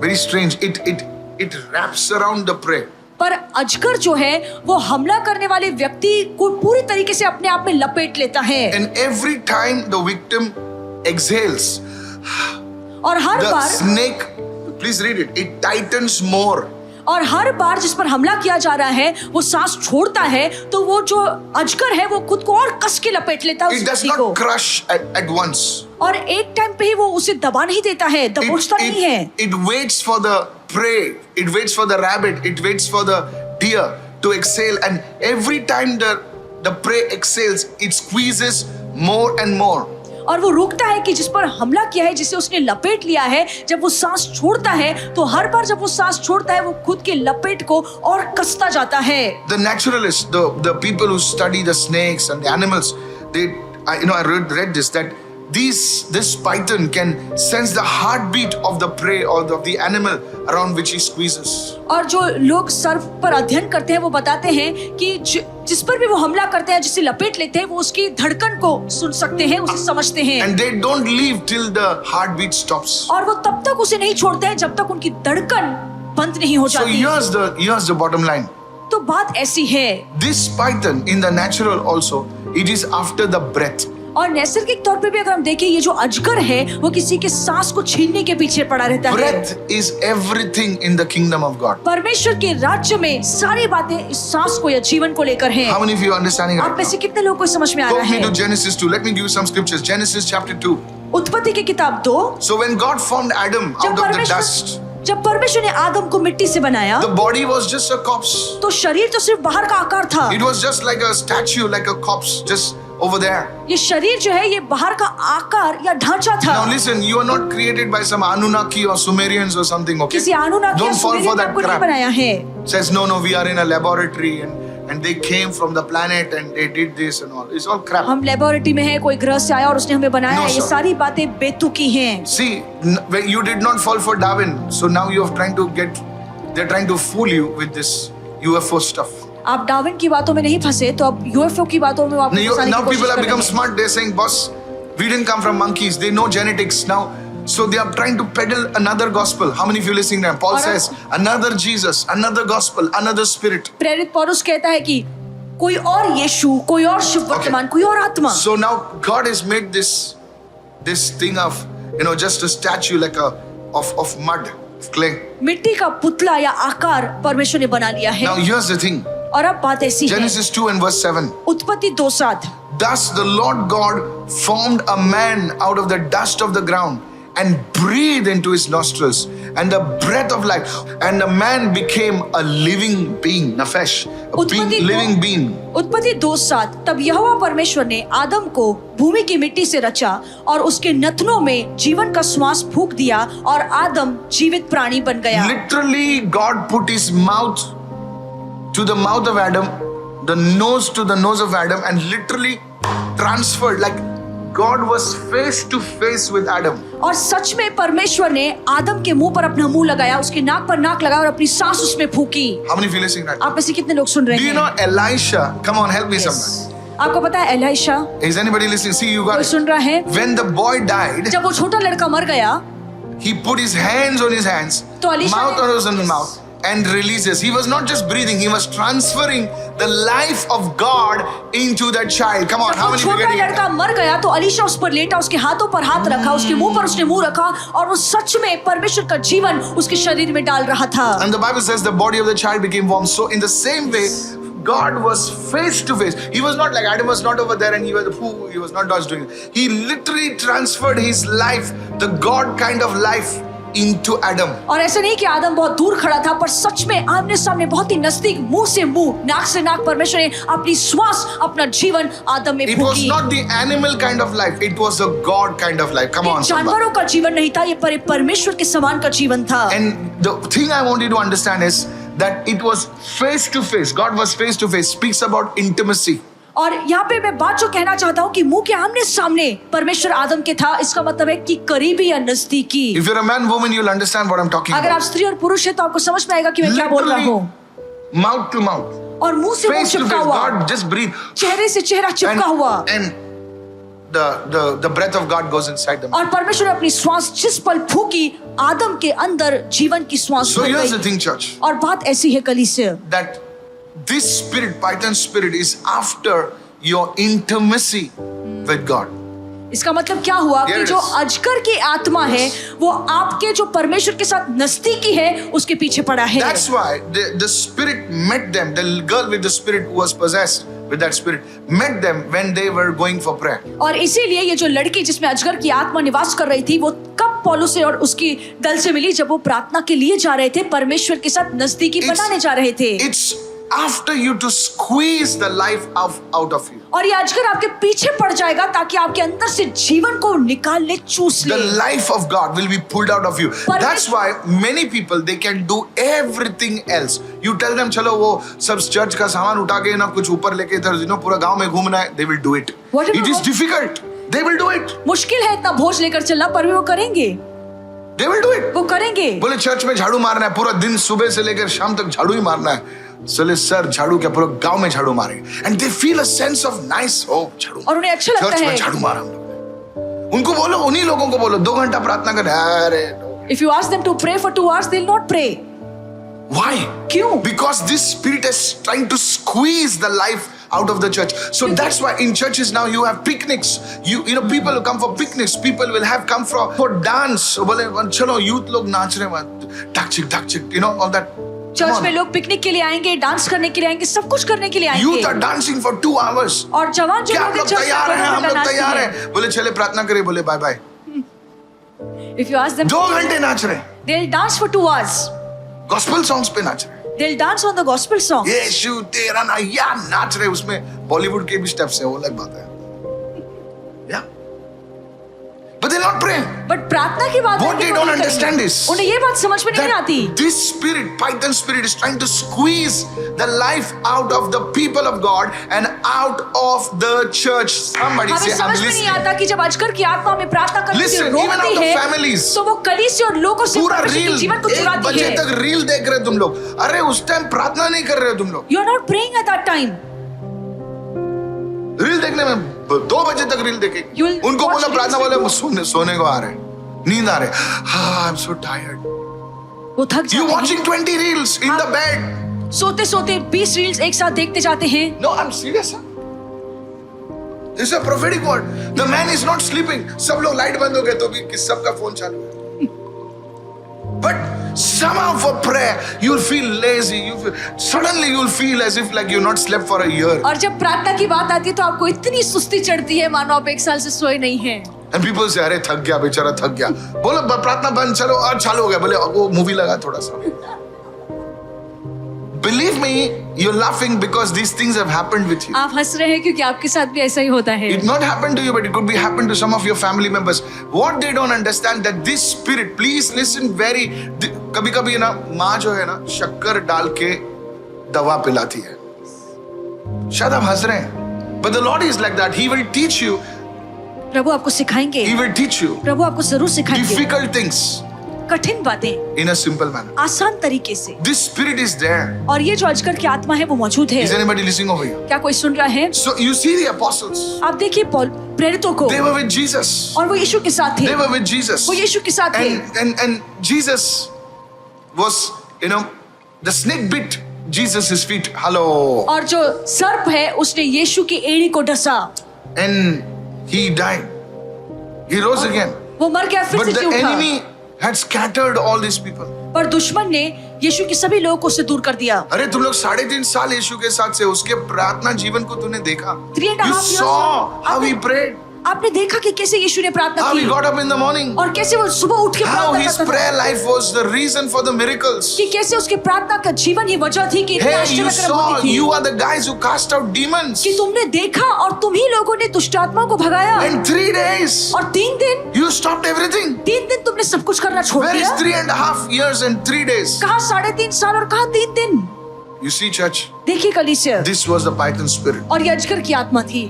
very strange. It wraps around the prey. पर अजगर जो है वो हमला करने वाले व्यक्ति को पूरी तरीके से अपने आप में लपेट लेता है। And every time the victim exhales, और हर the bar, snake, please read it, it tightens more. और हर बार जिस पर हमला किया जा रहा है वो सांस छोड़ता है तो वो जो अजगर है वो खुद को और कस के लपेट लेता है It उस does व्यक्ति को। not crush at once. और एक टाइम पे ही वो उसे दबा नहीं देता है, दबोचता नहीं है। It waits for the prey, it waits for the rabbit, it waits for the deer to exhale, and every time the prey exhales, it squeezes more and more. और वो रुकता है कि जिस पर हमला किया है, जिसे उसने लपेट लिया है, जब वो सांस छोड़ता है तो हर बार जब वो सांस छोड़ता है वो खुद के लपेट को और कसता जाता है। The naturalists, the people who study the snakes and the animals, I read this, that this python can sense the heartbeat of the prey or of the animal around which he squeezes. और जो लोग सर्प पर अध्ययन करते हैं वो बताते हैं कि जिस पर भी वो हमला करते हैं, जिसे लपेट लेते हैं, वो उसकी धड़कन को सुन सकते हैं, उसे समझते हैं। And they don't leave till the heartbeat stops. और वो तब तक उसे नहीं छोड़ते हैं जब तक उनकी धड़कन बंद नहीं हो So जाती। here's the bottom line. तो बात ऐसी है। This python in the natural also, it is after the breath. और नैसर्गिक तौर पे भी अगर हम देखें ये जो अजगर है वो किसी के सांस को छीनने के पीछे पड़ा रहता है। Breath is everything in the kingdom of God. परमेश्वर के राज्य में सारी बातें इस सांस को या जीवन को लेकर हैं। How many of you are understanding आप right में से now? कितने लोगों को समझ में आ रहा Go me to है? Genesis 2. Let me give you some scriptures. Genesis chapter 2. उत्पत्ति की किताब 2। So when God formed Adam out of the dust, जब परमेश्वर ने आदम को मिट्टी से बनाया the body was just a corpse. तो शरीर तो सिर्फ बाहर का आकार था। It was just like a statue, like a corpse, just over there. ये शरीर जो है ये बाहर का आकार या ढांचा था। Now listen, you are not created by some Anunnaki or Sumerians or something, okay? किसी अनुनाकी या Don't fall for सुमेरियन ने that आपको नहीं crap. बनाया है। Says no, we are in a laboratory and they came from the planet and they did this and all. It's all crap. हम laboratory में हैं, कोई ग्रह से आया और उसने हमें बनाया No, है। ये sir. सारी बातें बेतुकी हैं। See, when you did not fall for Darwin, so now they're trying to fool you with this UFO stuff. आप डार्विन की बातों में नहीं फंसे तो अब यूएफओ की बातों में आपको फंसाने Now की कोशिश people have कर become रहे हैं। smart. They're saying, boss, we didn't come from monkeys. They know genetics now. So they are trying to peddle another gospel. How many of you listening to them? Paul और says, another Jesus, another gospel, another spirit. प्रेरित पौलुस कहता है कि कोई और यीशु, कोई और शिव वर्तमान, कोई और आत्मा। So now God has made this thing of, just a statue like of mud, of clay. मिट्टी का पुतला या आकार परमेश्वर ने बना लिया है। Now here's the thing. और अब बात ऐसी है, Genesis 2 and verse 7. उत्पत्ति 2:7, Thus the Lord God formed a man out of the dust of the ground and breathed into his nostrils and the breath of life, and the man became a living being. Nefesh, a being, living being. उत्पत्ति 2:7, तब यहोवा परमेश्वर ने आदम को भूमि की मिट्टी से रचा और उसके नथनों में जीवन का श्वास फूंक दिया और आदम जीवित प्राणी बन गया। Literally, God put his mouth to the mouth of Adam, the nose to the nose of Adam, and literally transferred, like God was face to face with Adam. और सच में परमेश्वर ने आदम के मुंह पर अपना मुंह लगाया, उसके नाक पर नाक लगाया और अपनी सांस उसमें फूंकी। How many feel listening right? आप में से कितने लोग सुन रहे Do you हैं? know Elisha? Come on, help me Yes. somebody. आपको पता है Elisha? Is anybody listening? See, you got कोई it. सुन रहा है? When the boy died, जब वो छोटा लड़का मर गया he put his hands on his hands, तो एलीशा mouth ने- on his mouth, and releases. He was not just breathing; he was transferring the life of God into that child. Come on, जब how वो many people छोटा getting it? लड़का मर गया तो अलीशा उस पर लेटा, उसके हाथों पर हाथ रखा, उसके मुंह पर उसने मुंह रखा और वो सच में परमेश्वर का जीवन उसके शरीर में डाल रहा था। And the Bible says the body of the child became warm. So in the same way, God was face to face. He was not like Adam was not over there and he was not doing it. He literally transferred his life, the God kind of life, into Adam. और ऐसा नहीं कि आदम बहुत दूर खड़ा था, पर सच में आमने सामने बहुत ही नजदीक, मुंह से मुंह, नाक से नाक परमेश्वर ने अपनी श्वास, अपना जीवन आदम में It was फूंकी। not the animal kind of life, it was a God kind of life. Come on, somebody. जानवरों का जीवन नहीं था, ये परमेश्वर के समान का जीवन था। And the thing I want you to understand is that it was face to face. God was face to face, speaks about intimacy. और यहाँ पे मैं बात जो कहना चाहता हूँ कि मुंह के आमने सामने परमेश्वर आदम के था, इसका मतलब है कि करीबी या नजदीकी। If you're a man, woman, you'll understand what I'm talking अगर आप about. स्त्री और पुरुष है तो आपको समझ में आएगा कि मैं क्या बोल रहा हूँ। Literally, mouth to mouth, और मुंह से मुंह face to चिपका face. हुआ, God just breathe. चेहरे से चेहरा चिपका हुआ, And the breath of God goes inside them. और परमेश्वर ने अपनी श्वास जिस पल फूकी, आदम के अंदर जीवन की श्वास So भर here's the गई। thing, church, और बात ऐसी है कलीसिया, that this spirit, Python spirit, is after your intimacy with God. इसका मतलब क्या हुआ Here कि it जो is. अजगर की आत्मा है वो आपके जो परमेश्वर के साथ नजदीकी है उसके पीछे पड़ा है। That's why the spirit met them. The girl with the spirit who was possessed with that spirit met them when they were going for prayer. और इसीलिए ये जो लड़की जिसमें अजगर की आत्मा निवास कर रही थी, वो कब पौलुस से और उसकी दल से मिली? जब वो प्रार्थना के लिए जा रहे थे, परमेश्वर के साथ नजदीकी बनाने जा रहे थे। It's after you to squeeze the life out of you. और ये अजगर आपके पीछे पड़ जाएगा ताकि आपके अंदर से जीवन को निकाल ले, चूस ले। The life of God will be pulled out of you. But That's why many people, they can do everything else. You tell them, चलो वो सब चर्च का सामान उठा के ना कुछ ऊपर लेके इधर पूरा गांव में घूमना है, they will do it. What It is about- difficult. They will do it. मुश्किल है इतना भोज लेकर चलना, पर भी वो करेंगे, They will do it. वो करेंगे। बोले चर्च में झाड़ू मारना है, पूरा दिन सुबह से लेकर शाम तक झाड़ू ही मारना है। चले सर, झाड़ू क्या, पूरा गांव में झाड़ू मारेंगे। And they feel a sense of nice, oh झाड़ू, और उन्हें अच्छा लगता चर्च में है। झाड़ू मारा हम लोग ने। उनको बोलो, उन्हीं लोगों को बोलो 2 घंटा प्रार्थना करें। अरे If you ask them to pray for 2 hours, they'll not pray. why? क्यों? Because this spirit is trying to squeeze the life out of the church. So that's why in churches now you have picnics. You know people who come for picnics. People will have come for dance. बोले चलो youth लोग नाच रहे हैं, ढक चिक, you know all that. Church Come में on. लोग पिकनिक के लिए आएंगे, डांस करने के लिए आएंगे, सब कुछ करने के लिए Youth are आएंगे। dancing for 2 hours. और जवान जो क्या लोग हम लोग चर्च तैयार में हैं? हम लोग नाचते तैयार हैं। हैं। बोले चले प्रार्थना करें, बोले bye bye. If you ask them, 2 घंटे नाच रहे, they'll dance for 2 hours. Gospel songs पे नाच रहे। They'll dance on the gospel song. यीशु तेरा ना या नाच रहे, उसमें बॉलीवुड के भी स्टेप्स हैं, वो अलग बात है। Yeah. But they're not praying. But प्रार्थना की बात What है कि they वो don't नहीं understand करेंगे। is उन्हें ये बात समझ में नहीं आती। that this spirit, Python spirit, is trying to squeeze the life out of the people of God and out of the church. Somebody हमें say, I'm समझ में नहीं listening. आता कि जब अजगर की आत्मा में प्रार्थना करने से Listen, even रोकती out of है, families. तो वो कलीसिया और लोगों से पूरा परमेश्वर के रील जीवन को 1 चुराती बजे है। तक रील देख रहे तुम लोग। अरे उस टाइम प्रार्थना नहीं कर रहे हो तुम लोग। You are not praying at that time. Reel देखने में 2 बजे तक रील देखे। You will उनको watch बोला reels प्रार्थना with बोले सोने को आ रहे, नींद आ रहे। हाँ, I'm so tired. वो थक You जाते हैं। watching 20 reels in the bed. सोते सोते 20 रील्स एक साथ देखते जाते हैं। No, I'm serious. Huh? This is a prophetic word. The man is not sleeping. सब लोग लाइट बंद हो गए तो भी सबका फोन चालू है। But somehow for prayer you'll feel lazy. Suddenly you'll feel as if like you've not slept for a year. और जब प्रार्थना की बात आती है तो आपको इतनी सुस्ती चढ़ती है मानो आप 1 साल से सोए नहीं हैं। And people say, अरे थक गया बेचारा, थक गया। बोलो प्रार्थना बंद, चलो आज चालू हो गया। बोले वो मूवी लगा थोड़ा सा। Believe me, you're laughing because these things have happened with you. आप हंस रहे हैं क्योंकि आपके साथ भी ऐसा ही होता है। It not happened to you, but it could be happened to some of your family members. What they don't understand that this spirit, please listen very. कभी-कभी ना माँ जो है ना शक्कर डाल के दवा पिलाती है। शायद आप हंस रहे हैं, but the Lord is like that. He will teach you. प्रभु आपको सिखाएंगे। He will teach you प्रभु आपको जरूर सिखाएंगे। difficult things कठिन बातें in a simple manner. आसान तरीके से। This spirit is there. और ये जो अजगर की आत्मा है वो मौजूद है। Is anybody listening over here? क्या कोई सुन रहा है? So you see the apostles. आप देखिए पौल प्रेरितों को। They were with Jesus. और वो यीशु के साथ थे। They were with Jesus. वो यीशु के साथ थे। And Jesus was, the snake bit Jesus' feet. Hello. और जो सर्प है उसने यीशु की एड़ी को डसा। And he died. He rose again. वो मर गया फिर But से the जी उठा। enemy had scattered all these people. पर दुश्मन ने यीशु के सभी लोगों को उससे दूर कर दिया। अरे तुम लोग 3.5 साल यीशु के साथ से उसके प्रार्थना जीवन को तूने देखा। 3.5 You years. saw how he prayed. आपने देखा कि कैसे यीशु ने प्रार्थना How he की got up in the morning. और कैसे वो सुबह उठ के How प्रार्थना his करता था prayer life was the reason for the miracles. कि कैसे उसके प्रार्थना का जीवन ही वजह थी कि इतने Hey, you आश्चर्यकरक saw, होती थी you are the guys who cast out demons. कि तुमने देखा और तुम ही लोगों ने दुष्ट आत्मा को भगाया In 3 days, और 3 दिन you stopped everything. 3 दिन तुमने सब कुछ करना छोड़ Where is दिया। 3.5 years and 3 days? कहाँ 3.5 साल और कहाँ 3 दिन। You see, church, देखिए कलीसिया, this was the Python spirit. और ये अजगर की आत्मा थी।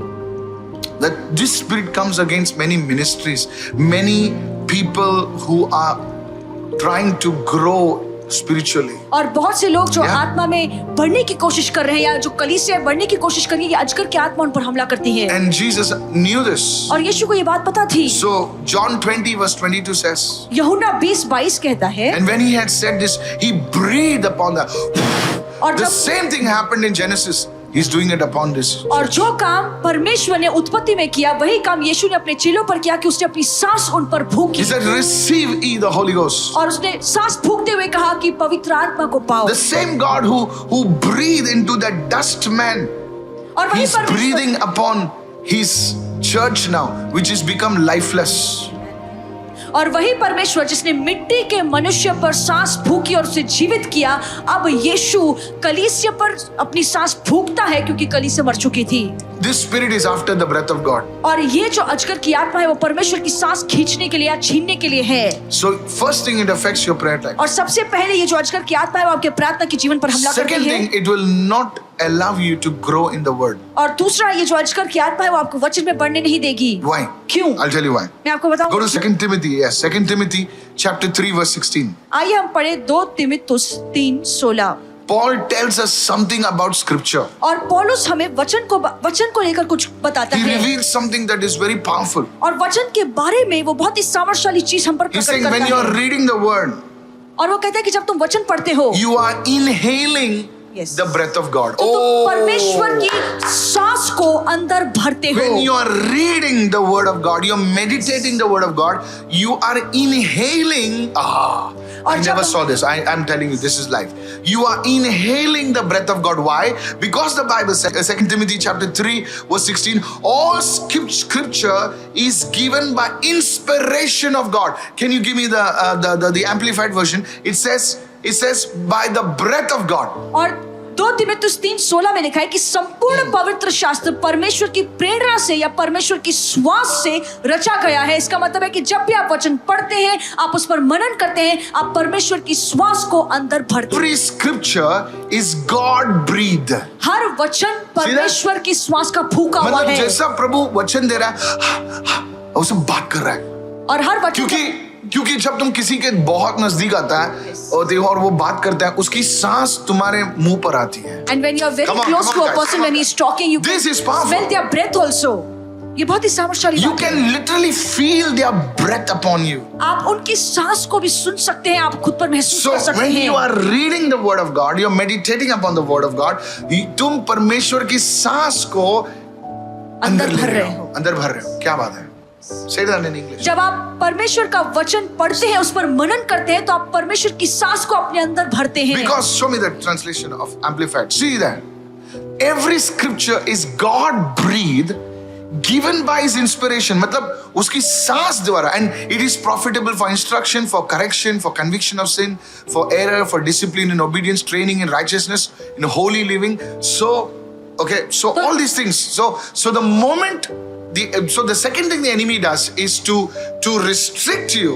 That this spirit comes against many ministries, many people who are trying to grow spiritually. और बहुत से लोग जो Yeah. आत्मा में बढ़ने की कोशिश कर रहे हैं या जो कलीसिया बढ़ने की कोशिश कर रही है, ये अजगर की आत्मा उन पर हमला करती है। And Jesus knew this. और यीशु को ये बात पता थी। So John 20 verse 22 says, यूहन्ना 20:22 कहता है, and when he had said this, he breathed upon the. और The जब same thing happened in Genesis. He's doing it upon this. और जो काम परमेश्वर ने उत्पत्ति में किया वही काम यीशु ने अपने चेलों पर किया कि उसने अपनी सांस उन पर फूंकी He said, receive ye the Holy Ghost. और उसने सांस फूंकते हुए कहा कि पवित्र आत्मा को पाओ। The same God who breathed into that dust man, और वही he's परमेश्वर breathing upon his church now, which has become lifeless. और वही परमेश्वर जिसने मिट्टी के मनुष्य पर सांस फूंकी और उसे जीवित किया, अब यीशु कलीसिया पर अपनी सांस फूंकता है क्योंकि कलीसिया मर चुकी थी। This spirit is after the breath of God. और ये जो अजगर की आत्मा है वो परमेश्वर की सांस खींचने के लिए या छीनने के लिए है। So first thing, it affects your prayer life. और सबसे पहले ये जो अजगर की आत्मा है वो आपके प्रार्थना के जीवन पर हमला करती Second है। thing, it will not allow you to grow in the word. और दूसरा ये जो अजगर की आत्मा है वो आपको वचन में बढ़ने नहीं देगी। Why? क्यों? I'll tell you why. मैं आपको बताऊं। Go to 2 Timothy. Yes, 2 Timothy chapter 3 verse 16. आइए हम पढ़े 2 तीमुथियुस 3:16। Paul tells us something about scripture. और पौलुस हमें वचन को लेकर कुछ बताता He है reveals something that is very powerful. और वचन के बारे में वो बहुत ही सामर्थ्यशाली चीज हम पर He's प्रकट saying when you करता are है। reading the word, और वो कहता है कि जब तुम वचन पढ़ते हो you are inhaling Yes. the breath of God. तो तुम परमेश्वर की सांस को अंदर भरते When हो। you are reading the word of God, you are meditating the word of God, you are inhaling. I never saw this. I'm telling you, this is life. You are inhaling the breath of God. Why? Because the Bible says, 2 Timothy chapter 3 verse 16, all scripture is given by inspiration of God. Can you give me the amplified version? It says by the breath of God. और 2 तीमुथियुस 3:16 में लिखा है कि संपूर्ण पवित्र शास्त्र परमेश्वर की प्रेरणा से या परमेश्वर की श्वास से रचा गया है। इसका मतलब है कि जब भी आप वचन पढ़ते हैं, आप उस पर मनन करते हैं, आप परमेश्वर की श्वास को अंदर भरते हैं। Every scripture is God breathed. हर वचन परमेश्वर की श्वास का फूंका हुआ मतलब है जैसा प्रभु वचन दे रहा है, उसे बात कर रहा है। और हर वचन क्योंकि जब तुम किसी के बहुत नजदीक आता है और वो बात करता है, उसकी सांस तुम्हारे मुंह पर आती है। And when you are very Come on, close come to on, a guys, person come on. when he's talking, you This can is powerful. smell their breath also. ये बहुत ही सामर्थ्यशाली You बात है। can literally feel their breath upon you. आप उनकी सांस को भी सुन सकते हैं, आप खुद पर महसूस So कर सकते when हैं। you are reading the word of God, you are meditating upon the word of God, तुम परमेश्वर की सांस को अंदर भर ले रहे रहे हो, अंदर भर रहे हो। क्या बात है? Say that in English. जब आप परमेश्वर का वचन पढ़ते हैं, उस पर मनन करते हैं, तो आप परमेश्वर की सांस को अपने अंदर भरते हैं। Because show me that translation of Amplified. See that every scripture is God breathed, given by His inspiration. मतलब उसकी सांस द्वारा, and it is profitable for instruction, for correction, for conviction of sin, for error, for discipline in obedience, training in righteousness, in holy living. So, okay, so all these things. So the moment the second thing the enemy does is to restrict you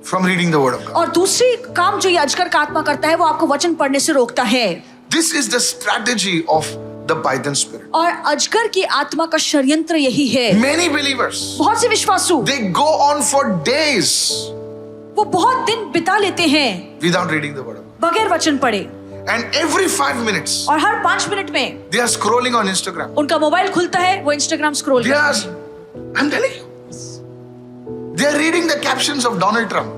from reading the word of God. और दूसरी काम जो ये अजगर का आत्मा करता है, वो आपको वचन पढ़ने से रोकता है। This is the strategy of the Python spirit. और अजगर की आत्मा का षड्यंत्र यही है। Many believers, बहुत से विश्वासु, they go on for days वो बहुत दिन बिता लेते हैं without reading the word of God. बगैर वचन पढ़े, And every 5 minutes, और हर 5 मिनट में they are scrolling on Instagram. उनका मोबाइल खुलता है, वो इंस्टाग्राम स्क्रॉल They करते are, हैं। I'm telling you, they are reading the captions of Donald Trump.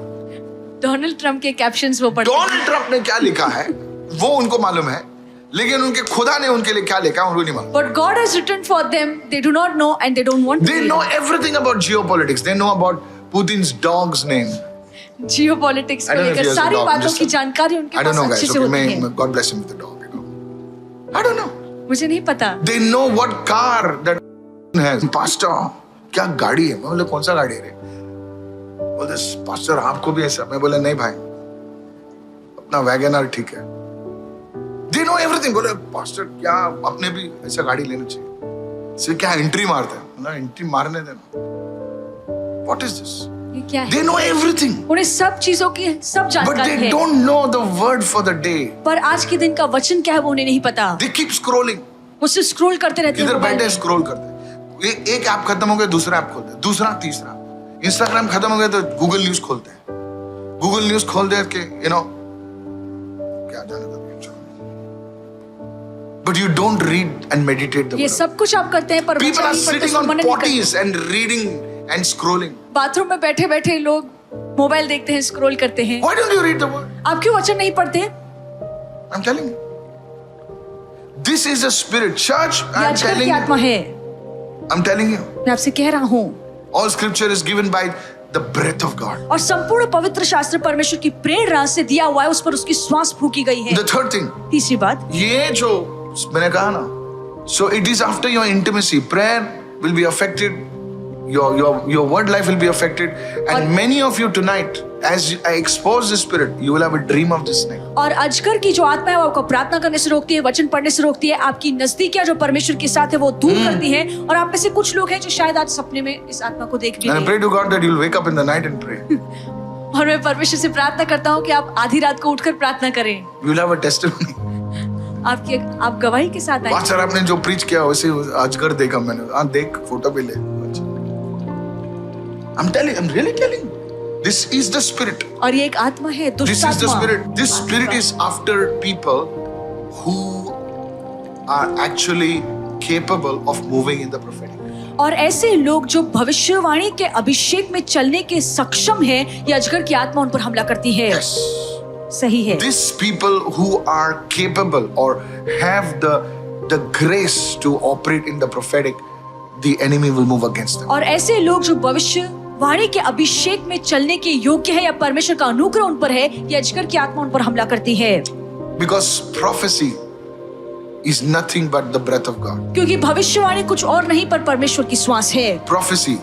Donald Trump के कैप्शंस वो पढ़ते हैं। Donald Trump ने क्या लिखा है, वो उनको मालूम है, लेकिन उनके खुदा ने उनके लिए क्या लिखा है, उनको नहीं मालूम. What God has written for them, they do not know and they don't want to They read. know everything about geopolitics. They know about Putin's dog's name. Geopolitics I को don't know if he लेकर has a सारी dog, बातों just- की जानकारी उनके I don't pass know, अच्छे guys. से Okay, होती है। may God bless him with the dog. I don't know. मुझे नहीं पता। They know what car that has. Pastor, क्या गाड़ी है? मैं बोले कौन सा गाड़ी है रे? बोले पास्टर आपको भी ऐसा? मैं बोले नहीं भाई, अपना वैगनर ठीक है। They know everything. बोले पास्टर क्या अपने भी ऐसा गाड़ी लेना चाहिए? सिर्फ क्या एंट्री मारता है? ना एंट्री मारने देना। What is this? ये क्या है? They know everything, उन्हें सब चीजों की सब but जानकारी they है, don't know the word for the day. पर आज के दिन का वचन क्या है वो उन्हें नहीं पता। They keep scrolling. वो सिर्फ स्क्रॉल करते रहते हैं इधर मोबाइल बैठे में। स्क्रॉल करते हैं। एक ऐप खत्म हो गया, दूसरा ऐप खोलते हैं, दूसरा तीसरा। इंस्टाग्राम खत्म हो गया तो गूगल न्यूज खोलते हैं। गूगल न्यूज खोल दे के क्या जाने दो। But you don't read and meditate the ये word. सब कुछ आप करते हैं पर People वचन are नहीं पढ़ते, sitting उसको on मनन नहीं करते। potties and reading and scrolling. Bathroom में बैठे बैठे लोग मोबाइल देखते हैं, स्क्रॉल करते हैं। Why don't you read the word? आप क्यों वचन नहीं पढ़ते? I'm telling you. This is a spirit. Church, ये I'm अजगर telling की आत्मा you. है। I'm telling you. मैं आपसे कह रहा हूँ। All scripture is given by the breath of God. और संपूर्ण पवित्र शास्त्र परमेश्वर की प्रेरणा से दिया हुआ है, उस पर उसकी श्वास फूकी गई है। The third thing, तीसरी बात, ये जो मैंने कहा ना, so it is after your intimacy, prayer will be affected, your word life will be affected, and many of you tonight, as I expose the spirit, you will have a dream of this night. और अजगर की जो आत्मा है वो आपको प्रार्थना करने से रोकती है, वचन पढ़ने से रोकती है, आपकी नजदीकियां जो परमेश्वर के साथ है वो दूर करती है, और आप में से कुछ लोग हैं जो शायद आज सपने में इस आत्मा को देख भी And I नहीं। pray to God that you will wake up in the night and pray. और मैं परमेश्वर से प्रार्थना करता हूँ कि आप आधी रात को उठकर प्रार्थना करें, You will have a testimony. आप गवाही के साथ आए। पास्टर आपने जो प्रीच किया वैसे अजगर देखा मैंने। हाँ देख, फोटो भी ले। I'm really telling you. This is the spirit. और ये एक आत्मा है, This दुष्ट is the आत्मा। spirit. This spirit is after people who are actually capable of moving in the prophetic. और ऐसे लोग जो भविष्यवाणी के अभिषेक में चलने के सक्षम हैं, ये अजगर की आत्मा उन पर हमला करती है। Yes. सही है। These people who are capable or have the grace to operate in the prophetic, the enemy will move against them. और ऐसे लोग जो भविष्यवाणी के अभिषेक में चलने के योग्य है या परमेश्वर का अनुग्रह उन पर है, ये अजगर की आत्मा उन पर हमला करती है। Because prophecy is nothing but the breath of God. क्योंकि भविष्यवाणी कुछ और नहीं पर परमेश्वर की श्वास है। Prophecy,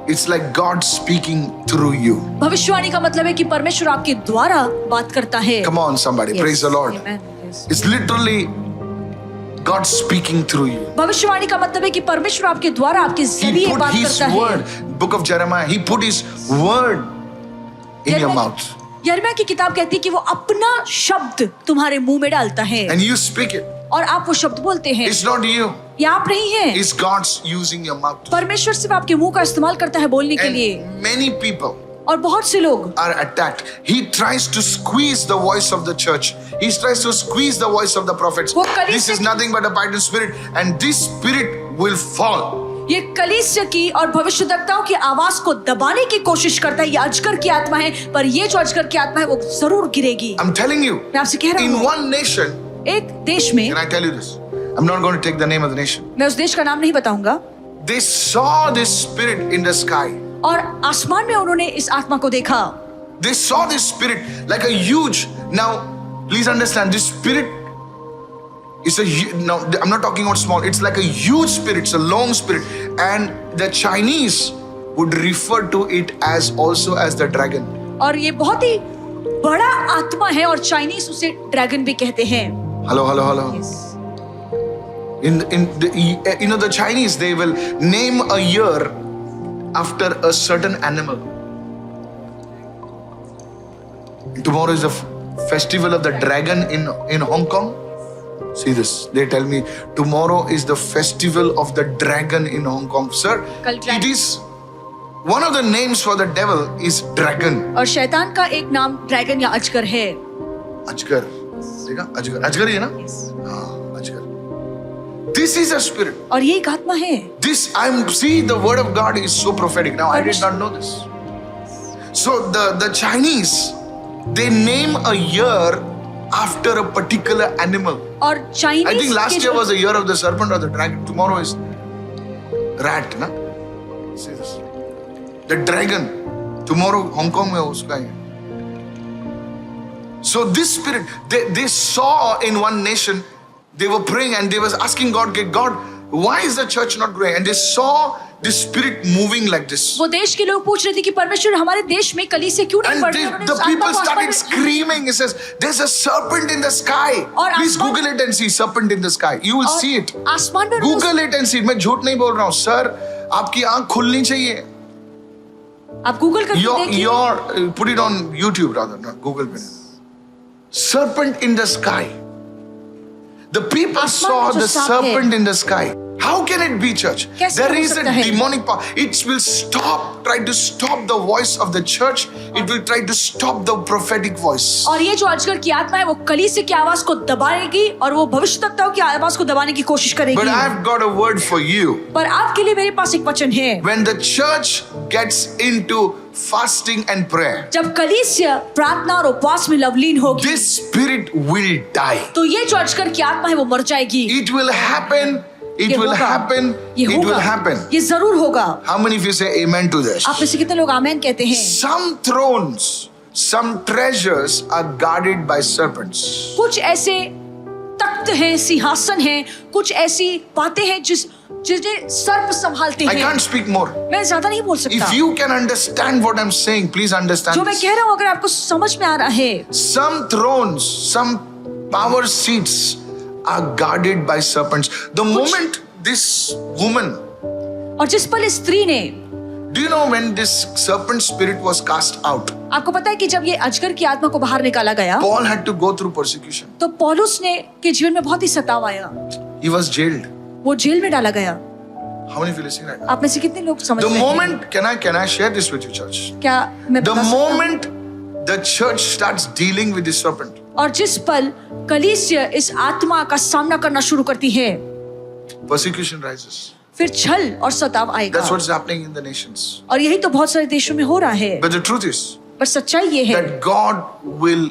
it's like God speaking through you. भविष्यवाणी का मतलब है कि परमेश्वर आपके द्वारा बात करता है। Come on, somebody, Yes. praise the Lord. Amen. Yes. It's literally God speaking through you. भविष्यवाणी का मतलब है कि परमेश्वर आपके द्वारा आपके He जरिए put बात His करता word, है। book of Jeremiah, He put His word in your mouth. यिर्मयाह की किताब कहती है कि वो अपना शब्द तुम्हारे मुंह में डालता है And you speak it. और आप वो शब्द बोलते हैं। It's not you. ये आप नहीं है, It's God's using your mouth. परमेश्वर सिर्फ आपके मुंह का इस्तेमाल करता है बोलने के लिए। And many people और बहुत से लोग are attacked. He tries to squeeze the voice of the church. He tries to squeeze the voice of the prophets. वो कलीसिया This is nothing but a Python spirit, and this spirit will fall. ये कलीसिया की और भविष्यद्वक्ताओं की आवाज को दबाने की कोशिश करता है। ये अजगर की आत्मा है, पर ये जो अजगर की आत्मा है वो जरूर गिरेगी। I'm telling you, मैं आपसे कह रहा in हूँ, one nation, एक देश में, can I tell you this? I'm not going to take the name of the nation. मैं उस देश का नाम नहीं बताऊंगा, they saw this spirit in the sky. और आसमान में उन्होंने इस आत्मा को देखा. They saw this spirit like a huge. Now, please understand, this spirit is now I'm not talking about small. It's like a huge spirit. It's a long spirit, and the Chinese would refer to it as also as the dragon. और ये बहुत ही बड़ा आत्मा है और Chinese उसे dragon भी कहते हैं. Hello. In the Chinese, they will name a year after a certain animal. Tomorrow is the festival of the dragon in Hong Kong. See this. They tell me tomorrow is the festival of the dragon in Hong Kong. Sir, it is one of the names for the devil is dragon. और शैतान का एक नाम dragon या अजगर है. अजगर, देखा? अजगर ही है ना? हाँ, अजगर. This is a spirit. और ये एक आत्मा है. This the word of God is so prophetic. Now I did not know this. So the Chinese, they name a year after a particular animal. और Chinese I think last year was the year of the serpent or the dragon. Tomorrow is rat, na? See this. The dragon. Tomorrow Hong Kong में उसका है. So this spirit, they saw in one nation, they were praying and they was asking God, okay, God, why is the church not growing? And they saw this spirit moving like this. वो देश के लोग पूछ रहे थे कि परमेश्वर हमारे देश में कलीसिया क्यों नहीं And बढ़ रही? the people started screaming. It says, there's a serpent in the sky. और Please आसमान- Google it and see serpent in the sky. You will see it. आसमान में Google it and see. मैं झूठ नहीं बोल रहा हूँ. Sir, आपकी आंख खुलनी चाहिए. आप गूगल करके देखिए. Put it on YouTube rather, not Google पे. Serpent in the sky. The people saw जो the सांप serpent in the sky. How can it be, church? कैसे There हो is a सकता है? demonic power. It will try to stop the voice of the church. It will try to stop the prophetic voice. और ये जो अजगर की आत्मा है वो कलीसिया की आवाज को दबाएगी और वो भविष्यवक्ताओं की आवाज को दबाने की कोशिश But करेगी. I've got a word for you. पर आपके लिए मेरे पास एक वचन है. When the church gets into fasting and prayer, जब कलीसिया प्रार्थना और उपवास में लवलीन होगी, this spirit will die. तो ये जो अजगर की आत्मा है वो मर जाएगी. It will happen. It ये will होगा. happen. ये It will होगा. happen. ये जरूर होगा. How many of you say amen to this? आप में से कितने लोग आमेन कहते हैं? Some thrones, some treasures are guarded by serpents. कुछ ऐसे तख्त हैं, सिंहासन हैं, कुछ ऐसी बातें हैं जिन्हें सर्प संभालते I हैं. can't speak more. मैं ज्यादा नहीं बोल सकता. If you can understand what I'm saying, please understand जो मैं this. कह रहा हूँ अगर आपको समझ में आ रहा है, Some thrones, some power seats are guarded by serpents. The moment this woman, और जिस पल इस स्त्री ने, do you know when this serpent spirit was cast out? आपको पता है कि जब ये अजगर की आत्मा को बाहर निकाला गया, Paul had to go through persecution. तो पौलुस ने के जीवन में बहुत ही सताव आया. He was jailed. वो जेल में डाला गया. How many of you listening right now? आप में से कितने लोग समझ The रहे हैं? moment, can I share this with you, church? क्या मैं The बता सकता हूँ? moment the church starts dealing with this serpent, और जिस पल कलीसिया इस आत्मा का सामना करना शुरू करती है, persecution rises. फिर छल और सताव आएगा. That's what's happening in the nations. और यही तो बहुत सारे देशों में हो रहा है. But the truth is पर सच्चाई ये है that God will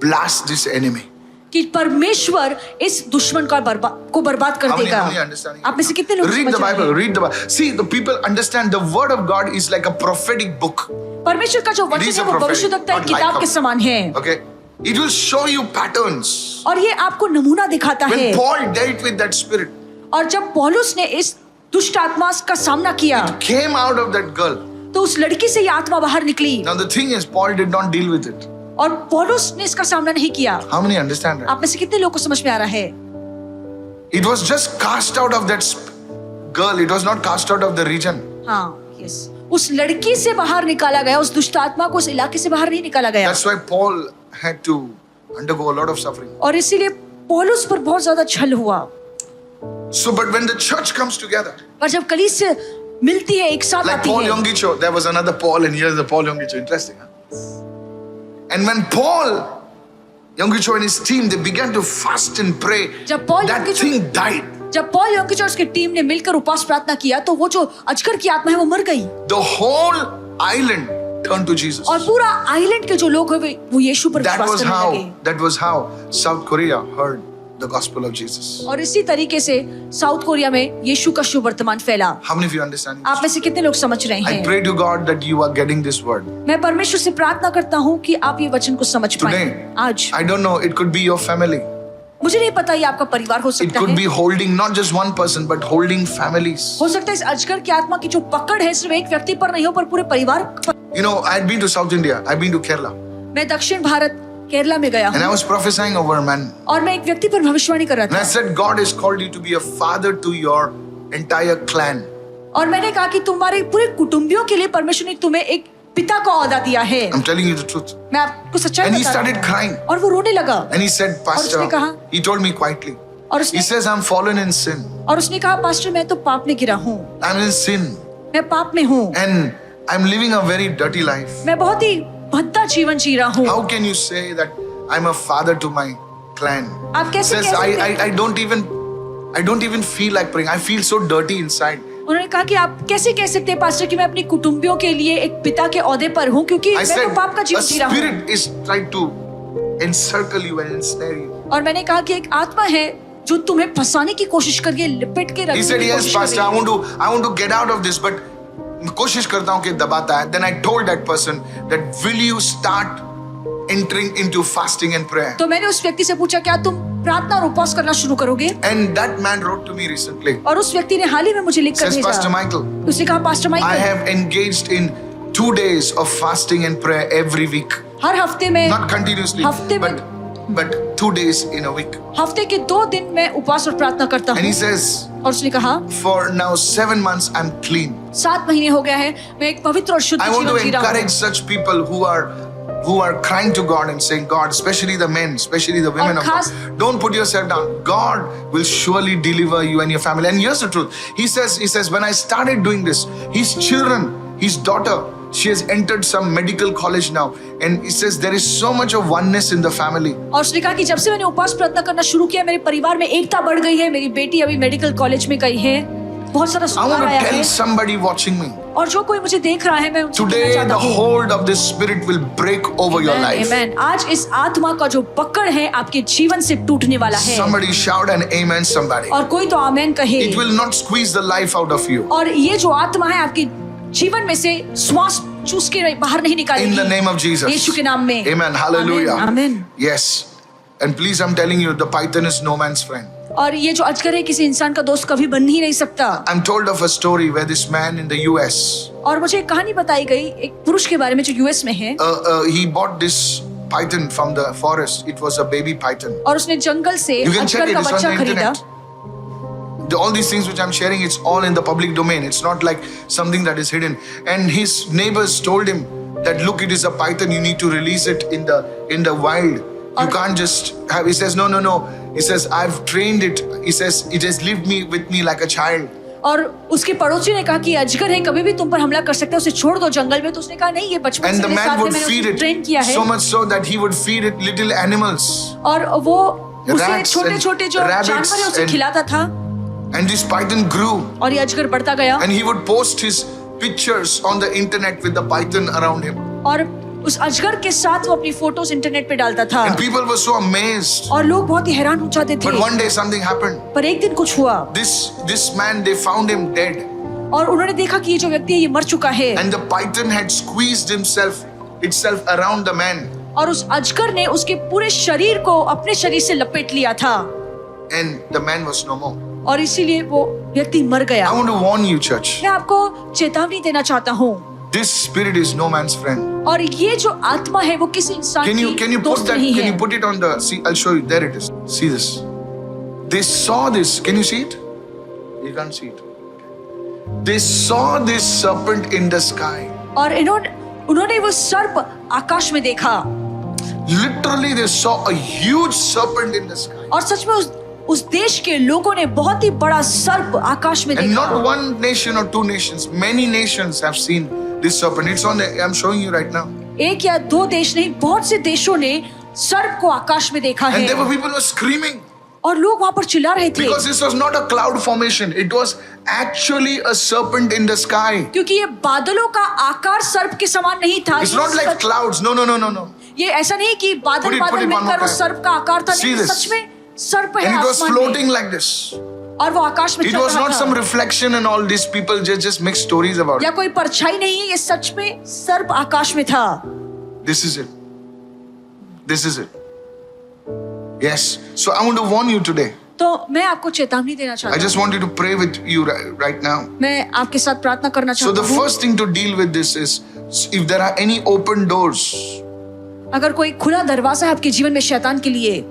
blast this enemy. कि परमेश्वर इस दुश्मन को बर्बाद कर How many देगा. understanding? आप में से कितने लोग Read समझ the रहे Bible. हैं? Read the Bible. See, the people understand the word of God is like a prophetic book. परमेश्वर का जो It is वचन a है वो prophetic, भविष्यवक्ता not की किताब like के a- समान है. Okay, it will show you patterns. और ये आपको नमूना दिखाता है. When Paul dealt with that spirit, और जब पौलुस ने इस दुष्ट आत्मा का सामना किया, came out of that girl. तो उस लड़की से ये आत्मा बाहर निकली. Now the thing is, Paul did not deal with it. और पौलुस ने इसका सामना नहीं किया. How many understand that? आप में से कितने लोगों को समझ में आ रहा है? It was just cast out of that girl. It was not cast out of the region. हाँ, yes. उस लड़की से बाहर निकाला गया, उस दुष्ट आत्मा को उस इलाके से बाहर नहीं निकाला गया. That's why Paul had to undergo a lot of suffering. और इसीलिए पौलुस पर बहुत ज्यादा छल हुआ. So, but when the church comes together, पर जब कलीसिया मिलती है, एक साथ like आती Paul है, Yonggi-cho, there was another Paul, and here's the Paul Yonggi-cho. Interesting, huh? And when Paul Yonggi-cho and his team, they began to fast and pray, जब पॉल that यंगीचो thing died. जब Paul यंगीचो और उसकी team ने मिलकर उपवास प्रार्थना किया, तो वो जो अजगर की आत्मा है वो मर गई. The whole island turned to Jesus. और पूरा आइलैंड के जो लोग हैं वो यीशु पर That विश्वास was करने how. लगे. That was how South Korea heard the gospel of Jesus. और इसी तरीके से साउथ कोरिया में यीशु का शुभ वर्तमान फैला। How many of you understand? आप में से कितने लोग समझ रहे I हैं? pray to God that you are getting this word. मैं परमेश्वर से प्रार्थना करता हूँ कि आप ये वचन को समझ पाएं। Today, आज I don't know, it could be your family. मुझे नहीं पता ये आपका परिवार हो It सकता could है, be holding not just one person, but holding families. हो सकता है इस अजगर की आत्मा की जो पकड़ है सिर्फ एक व्यक्ति पर नहीं हो पर पूरे परिवार पर। You know, I had been to South India. I've been to Kerala. मैं दक्षिण भारत केरला में गया And I हूँ was prophesying over a man. और मैं एक व्यक्ति पर भविष्यवाणी कर रहा And I था said, God has called you to be a father to your entire clan. और मैंने कहा कि तुम्हारे पूरे कुटुंबियों के लिए परमेश्वर ने तुम्हें एक पिता का औहदा दिया है। I'm telling you the truth. मैं आपको सच्चाई And he बता रहा started हूँ। crying. और वो रोने लगा And he said, Pastor, उसने कहा- he told me quietly. और He उसने says, I'm fallen in sin. और उसने कहा पास्टर मैं तो पाप में गिरा हूँ, I'm in sin. मैं पाप में हूँ, And I'm living a very dirty life. मैं बहुत ही भद्दा जीवन जी रहा हूँ। How can you say that I'm a father to my clan? आप कैसे Says, कह सकते हैं? I don't even feel like praying. I feel so dirty inside. उन्होंने कहा कि आप कैसे कह सकते हैं पास्टर कि मैं अपनी कुटुंबियों के लिए एक पिता के ओहदे पर हूँ क्योंकि I मैं तो said, पाप का a जीवन जी रहा हूँ। spirit is trying to encircle you and ensnare you. और मैंने कहा कि एक आत्मा है जो तुम्हें फंसाने की कोशिश कर रही है, लिपट के He रखने said, की yes, कोशिश कर Pastor, रही है। I want to get out of this, but कोशिश करता हूँ कि दबाता है. Then I told that person that will you start entering into fasting and prayer? तो मैंने उस व्यक्ति से पूछा क्या तुम प्रार्थना और उपवास करना शुरू करोगे? And that man wrote to me recently. और उस व्यक्ति ने हाल ही में मुझे लिख कर Says, Pastor भेजा। Michael, उसने कहा pastor I Michael have engaged in 2 days of fasting and prayer every week. हर हफ्ते में Not continuously, हफ्ते में but 2 days in a week. हफ्ते के 2 दिन मैं उपवास और प्रार्थना करता And he हूँ। says, और उसने कहा for now 7 months I'm clean. 7 महीने हो गया है मैं एक पवित्र और शुद्ध I want जीवन to जी रहा encourage हूँ। such people who are crying to God and saying, God, especially the men, especially the women of खास- God, don't put yourself down. God will surely deliver you and your family. And here's the truth. He says, when I started doing this, his children, his daughter, she has entered some medical college now. And he says, there is so much of oneness in the family. और उसने कहा कि जब से मैंने उपवास प्रार्थना करना शुरू किया मेरे परिवार में एकता बढ़ गई है। मेरी बेटी अभी मेडिकल कॉलेज में गई है, बहुत सारा I सुधार want आया to tell है। somebody watching me, और जो कोई मुझे देख रहा है मैं उनसे कहना today चाहता the हूँ hold of this spirit will break over your life. आमेन। आज इस आत्मा का जो पकड़ है आपके जीवन से टूटने वाला है। Somebody shout an amen, somebody. और कोई तो आमेन कहे। It will not squeeze the life out of you. और ये जो आत्मा है आपके जीवन में से श्वास चूस के बाहर नहीं निकालेगी। In the name of Jesus. यीशु के नाम में। Amen. Hallelujah. Amen. Yes. And please, I'm telling you, the python is no man's friend. और ये जो अजगर है किसी इंसान का दोस्त कभी बन ही नहीं सकता। I'm told of a story where this man in the US, और मुझे एक कहानी बताई गई एक पुरुष के बारे में जो यूएस में है। he bought this python from the forest. It was a baby python. और उसने जंगल से You can check अजगर it. का It's on बच्चा the खरीदा। internet. All these things which I'm sharing, it's all in the public domain. It's not like something that is hidden. And his neighbors told him that, look, it is a python. You need to release it in the wild. You can't just have. He says, no. He says, I've trained it. He says, it has lived with me like a child. और उसके पड़ोसी ने कहा कि अजगर है कभी भी तुम पर हमला कर सकता है, उसे छोड़ दो जंगल में। तो उसने कहा नहीं, ये बचपन And से the मेरे man साथ है, would मैंने feed उसे it ट्रेन किया है। so much so that he would feed it little animals. और वो उसे Rats छोटे and छोटे जो rabbits जानवर है उसे and- खिलाता था। And this python grew. और ये अजगर बढ़ता गया And he would post his pictures on the internet with the python around him. और उस अजगर के साथ वो अपनी फोटोज इंटरनेट पे डालता था। And people were so amazed. और लोग बहुत ही हैरान हो जाते थे। But one day something happened. पर एक दिन कुछ हुआ This man, they found him dead. और उन्होंने देखा कि ये जो व्यक्ति है ये मर चुका है। And the python had squeezed itself around the man. और उस अजगर ने उसके पूरे शरीर को अपने शरीर से लपेट लिया था। And the man was no more. और इसीलिए वो व्यक्ति मर गया। I want to warn you, church. मैं आपको चेतावनी देना चाहता हूँ। This spirit is no man's friend. और ये जो आत्मा है वो किसी इंसान Can you की put दोस्त that? नहीं Can you है। put it on the? See, I'll show you. There it is. See this. They saw this. Can you see it? You can't see it. They saw this serpent in the sky. और उन्होंने वो सर्प आकाश में देखा। Literally, they saw a huge serpent in the sky. और सच में उस देश के लोगों ने बहुत ही बड़ा सर्प आकाश में And देखा। not one nation or 2 nations. Many nations have seen this serpent. It's on the. I'm showing you right now. एक या 2 देश नहीं, बहुत से देशों ने सर्प को आकाश में देखा And है। there were people who were screaming और लोग वहां पर चिल्ला रहे थे because this was not a cloud formation. It was actually a serpent in the sky. क्योंकि ये बादलों का आकार सर्प के समान नहीं था। It's not like clouds. No. ये ऐसा नहीं कि बादल Put it बादल one more मिलकर वो time. सर्प का आकार था। See नहीं, this. सच में सर्प है And it was आसमान में, floating like this. और वो आकाश में It चल was रहा not some था। reflection and all these people just make stories about या it. कोई परछाई नहीं है, ये सच में सर्प आकाश में था। This is it. This is it. Yes. So I want to warn you today. तो मैं आपको चेतावनी देना I चाहता just want you to pray with you right now. हूँ, मैं आपके साथ प्रार्थना करना So the चाहता हूँ। first thing to deal with this is if there are any open doors, अगर कोई खुला दरवाजा है आपके जीवन में शैतान के लिए,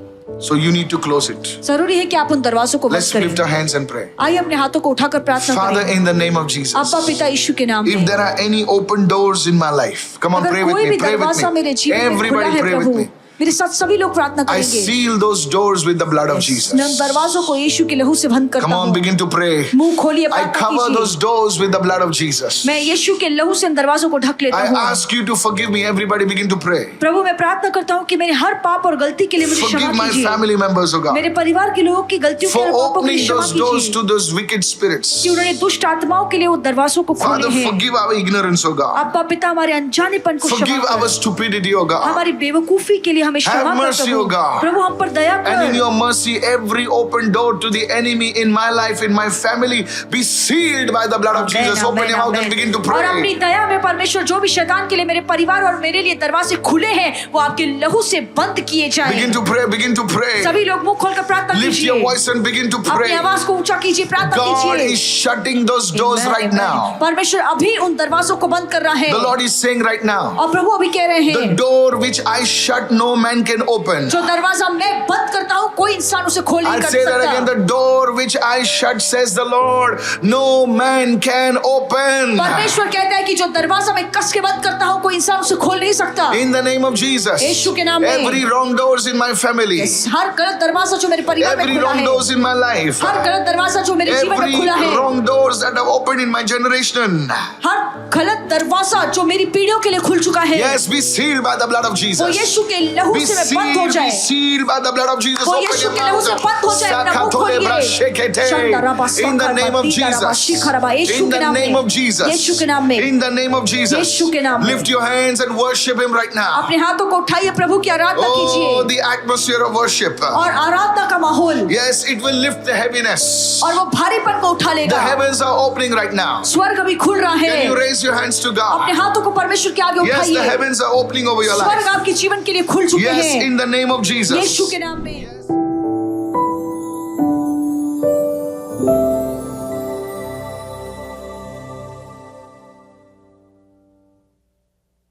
so you need to close it. जरूरी है कि आप उन दरवाजों को बंद Let's lift करें। our hands and pray. आइए अपने हाथों को उठाकर प्रार्थना Father, करें। in the name of Jesus, अब्बा पिता यीशु के नाम if में, there are any open doors in my life, come on, अगर pray with कोई me, भी pray दरवाजा with मेरे me. जीवन में खुला Everybody है pray with प्रभु, me. मेरे साथ सभी लोग प्रार्थना I करेंगे। seal those doors with the blood of Jesus. मैं उन दरवाजों को यीशु के लहू से बंद Come करता on, हूँ। begin to pray. मुंह खोलिए, I प्रार्थना cover कीजिए। those doors with the blood of Jesus. मैं यीशु के लहू से इन दरवाजों को ढक लेता I हूँ। ask you to forgive me. Everybody begin to pray. प्रभु मैं प्रार्थना करता हूँ कि मेरे हर पाप और गलती के लिए मुझे Forgive क्षमा my कीजिए। family members, oh God, मेरे परिवार के लोगों की गलतियों के for और पापों के लिए opening क्षमा those doors कीजिए to those wicked spirits. कि उन्होंने दुष्ट आत्माओं के लिए वो दरवाजों को खोले Father, हैं। forgive our ignorance, oh God. अब्बा पिता हमारे अनजानेपन को क्षमा Forgive our कर, stupidity, oh God. हमारी बेवकूफी के लिए हमें क्षमा कर mercy, प्रभु। O God. प्रभु हम पर दया And in कर। your mercy, every open door to the enemy in my life, in my family, be sealed by the blood of Jesus. Open your mouth and begin to और अपनी pray. दया में परमेश्वर जो भी शैतान के लिए मेरे परिवार और मेरे लिए दरवाजे खुले हैं वो आपके लहू से बंद किए जाएं। Begin to pray, begin to pray. सभी लोग मुंह खोलकर प्रार्थना Lift your कीजिए, voice and begin to अपनी pray. आवाज को ऊंचा कीजिए, प्रार्थना God कीजिए। is shutting those doors Amen, right amen. now. परमेश्वर अभी उन दरवाजों को बंद कर रहा है The Lord is saying right now, और प्रभु अभी कह रहे the हैं door which I shut, no man can open. जो दरवाजा मैं बंद करता हूँ कोई इंसान उसे खोल नहीं I'll कर say that again. सकता। The door which I shut, says the Lord, no man can open. परमेश्वर कहता है कि जो दरवाजा मैं कस के बंद करता हूँ कोई इंसान उसे खोल नहीं सकता। In the name of Jesus, यीशु के नाम में। every wrong doors in my family, हर गलत दरवाजा जो मेरे परिवार में every खुला wrong है, doors in my life, हर गलत दरवाजा जो मेरे जीवन में every खुला है, wrong doors that have opened in my generation, हर गलत दरवाजा जो मेरी पीढ़ियों के लिए खुल चुका है, yes, be sealed by the blood of वो Jesus. यीशु के लहू Be से मैं बंद हो sealed, जाए। be sealed by the blood of Jesus. वो Open यीशु your के लहू से बंद हो जाए। अपना मुंह खोलिए। In the name of Jesus. In the name of Jesus. यीशु के नाम में। In the name of Jesus. यीशु के नाम में। Lift your hands and worship Him right now. अपने हाथों को उठाइए, प्रभु की आराधना Oh, कीजिए the atmosphere of worship. और आराधना का माहौल Yes, it will lift the heaviness. और वो भारीपन को उठा The लेगा। heavens are opening right now. स्वर्ग अभी खुल रहा Can you है। raise your hands to अपने God? हाथों को परमेश्वर के आगे Yes, the उठाइए। heavens are opening over your स्वर्ग life. आपके जीवन के लिए खुल चुके Yes, हैं in the name of Jesus. यीशु के नाम में।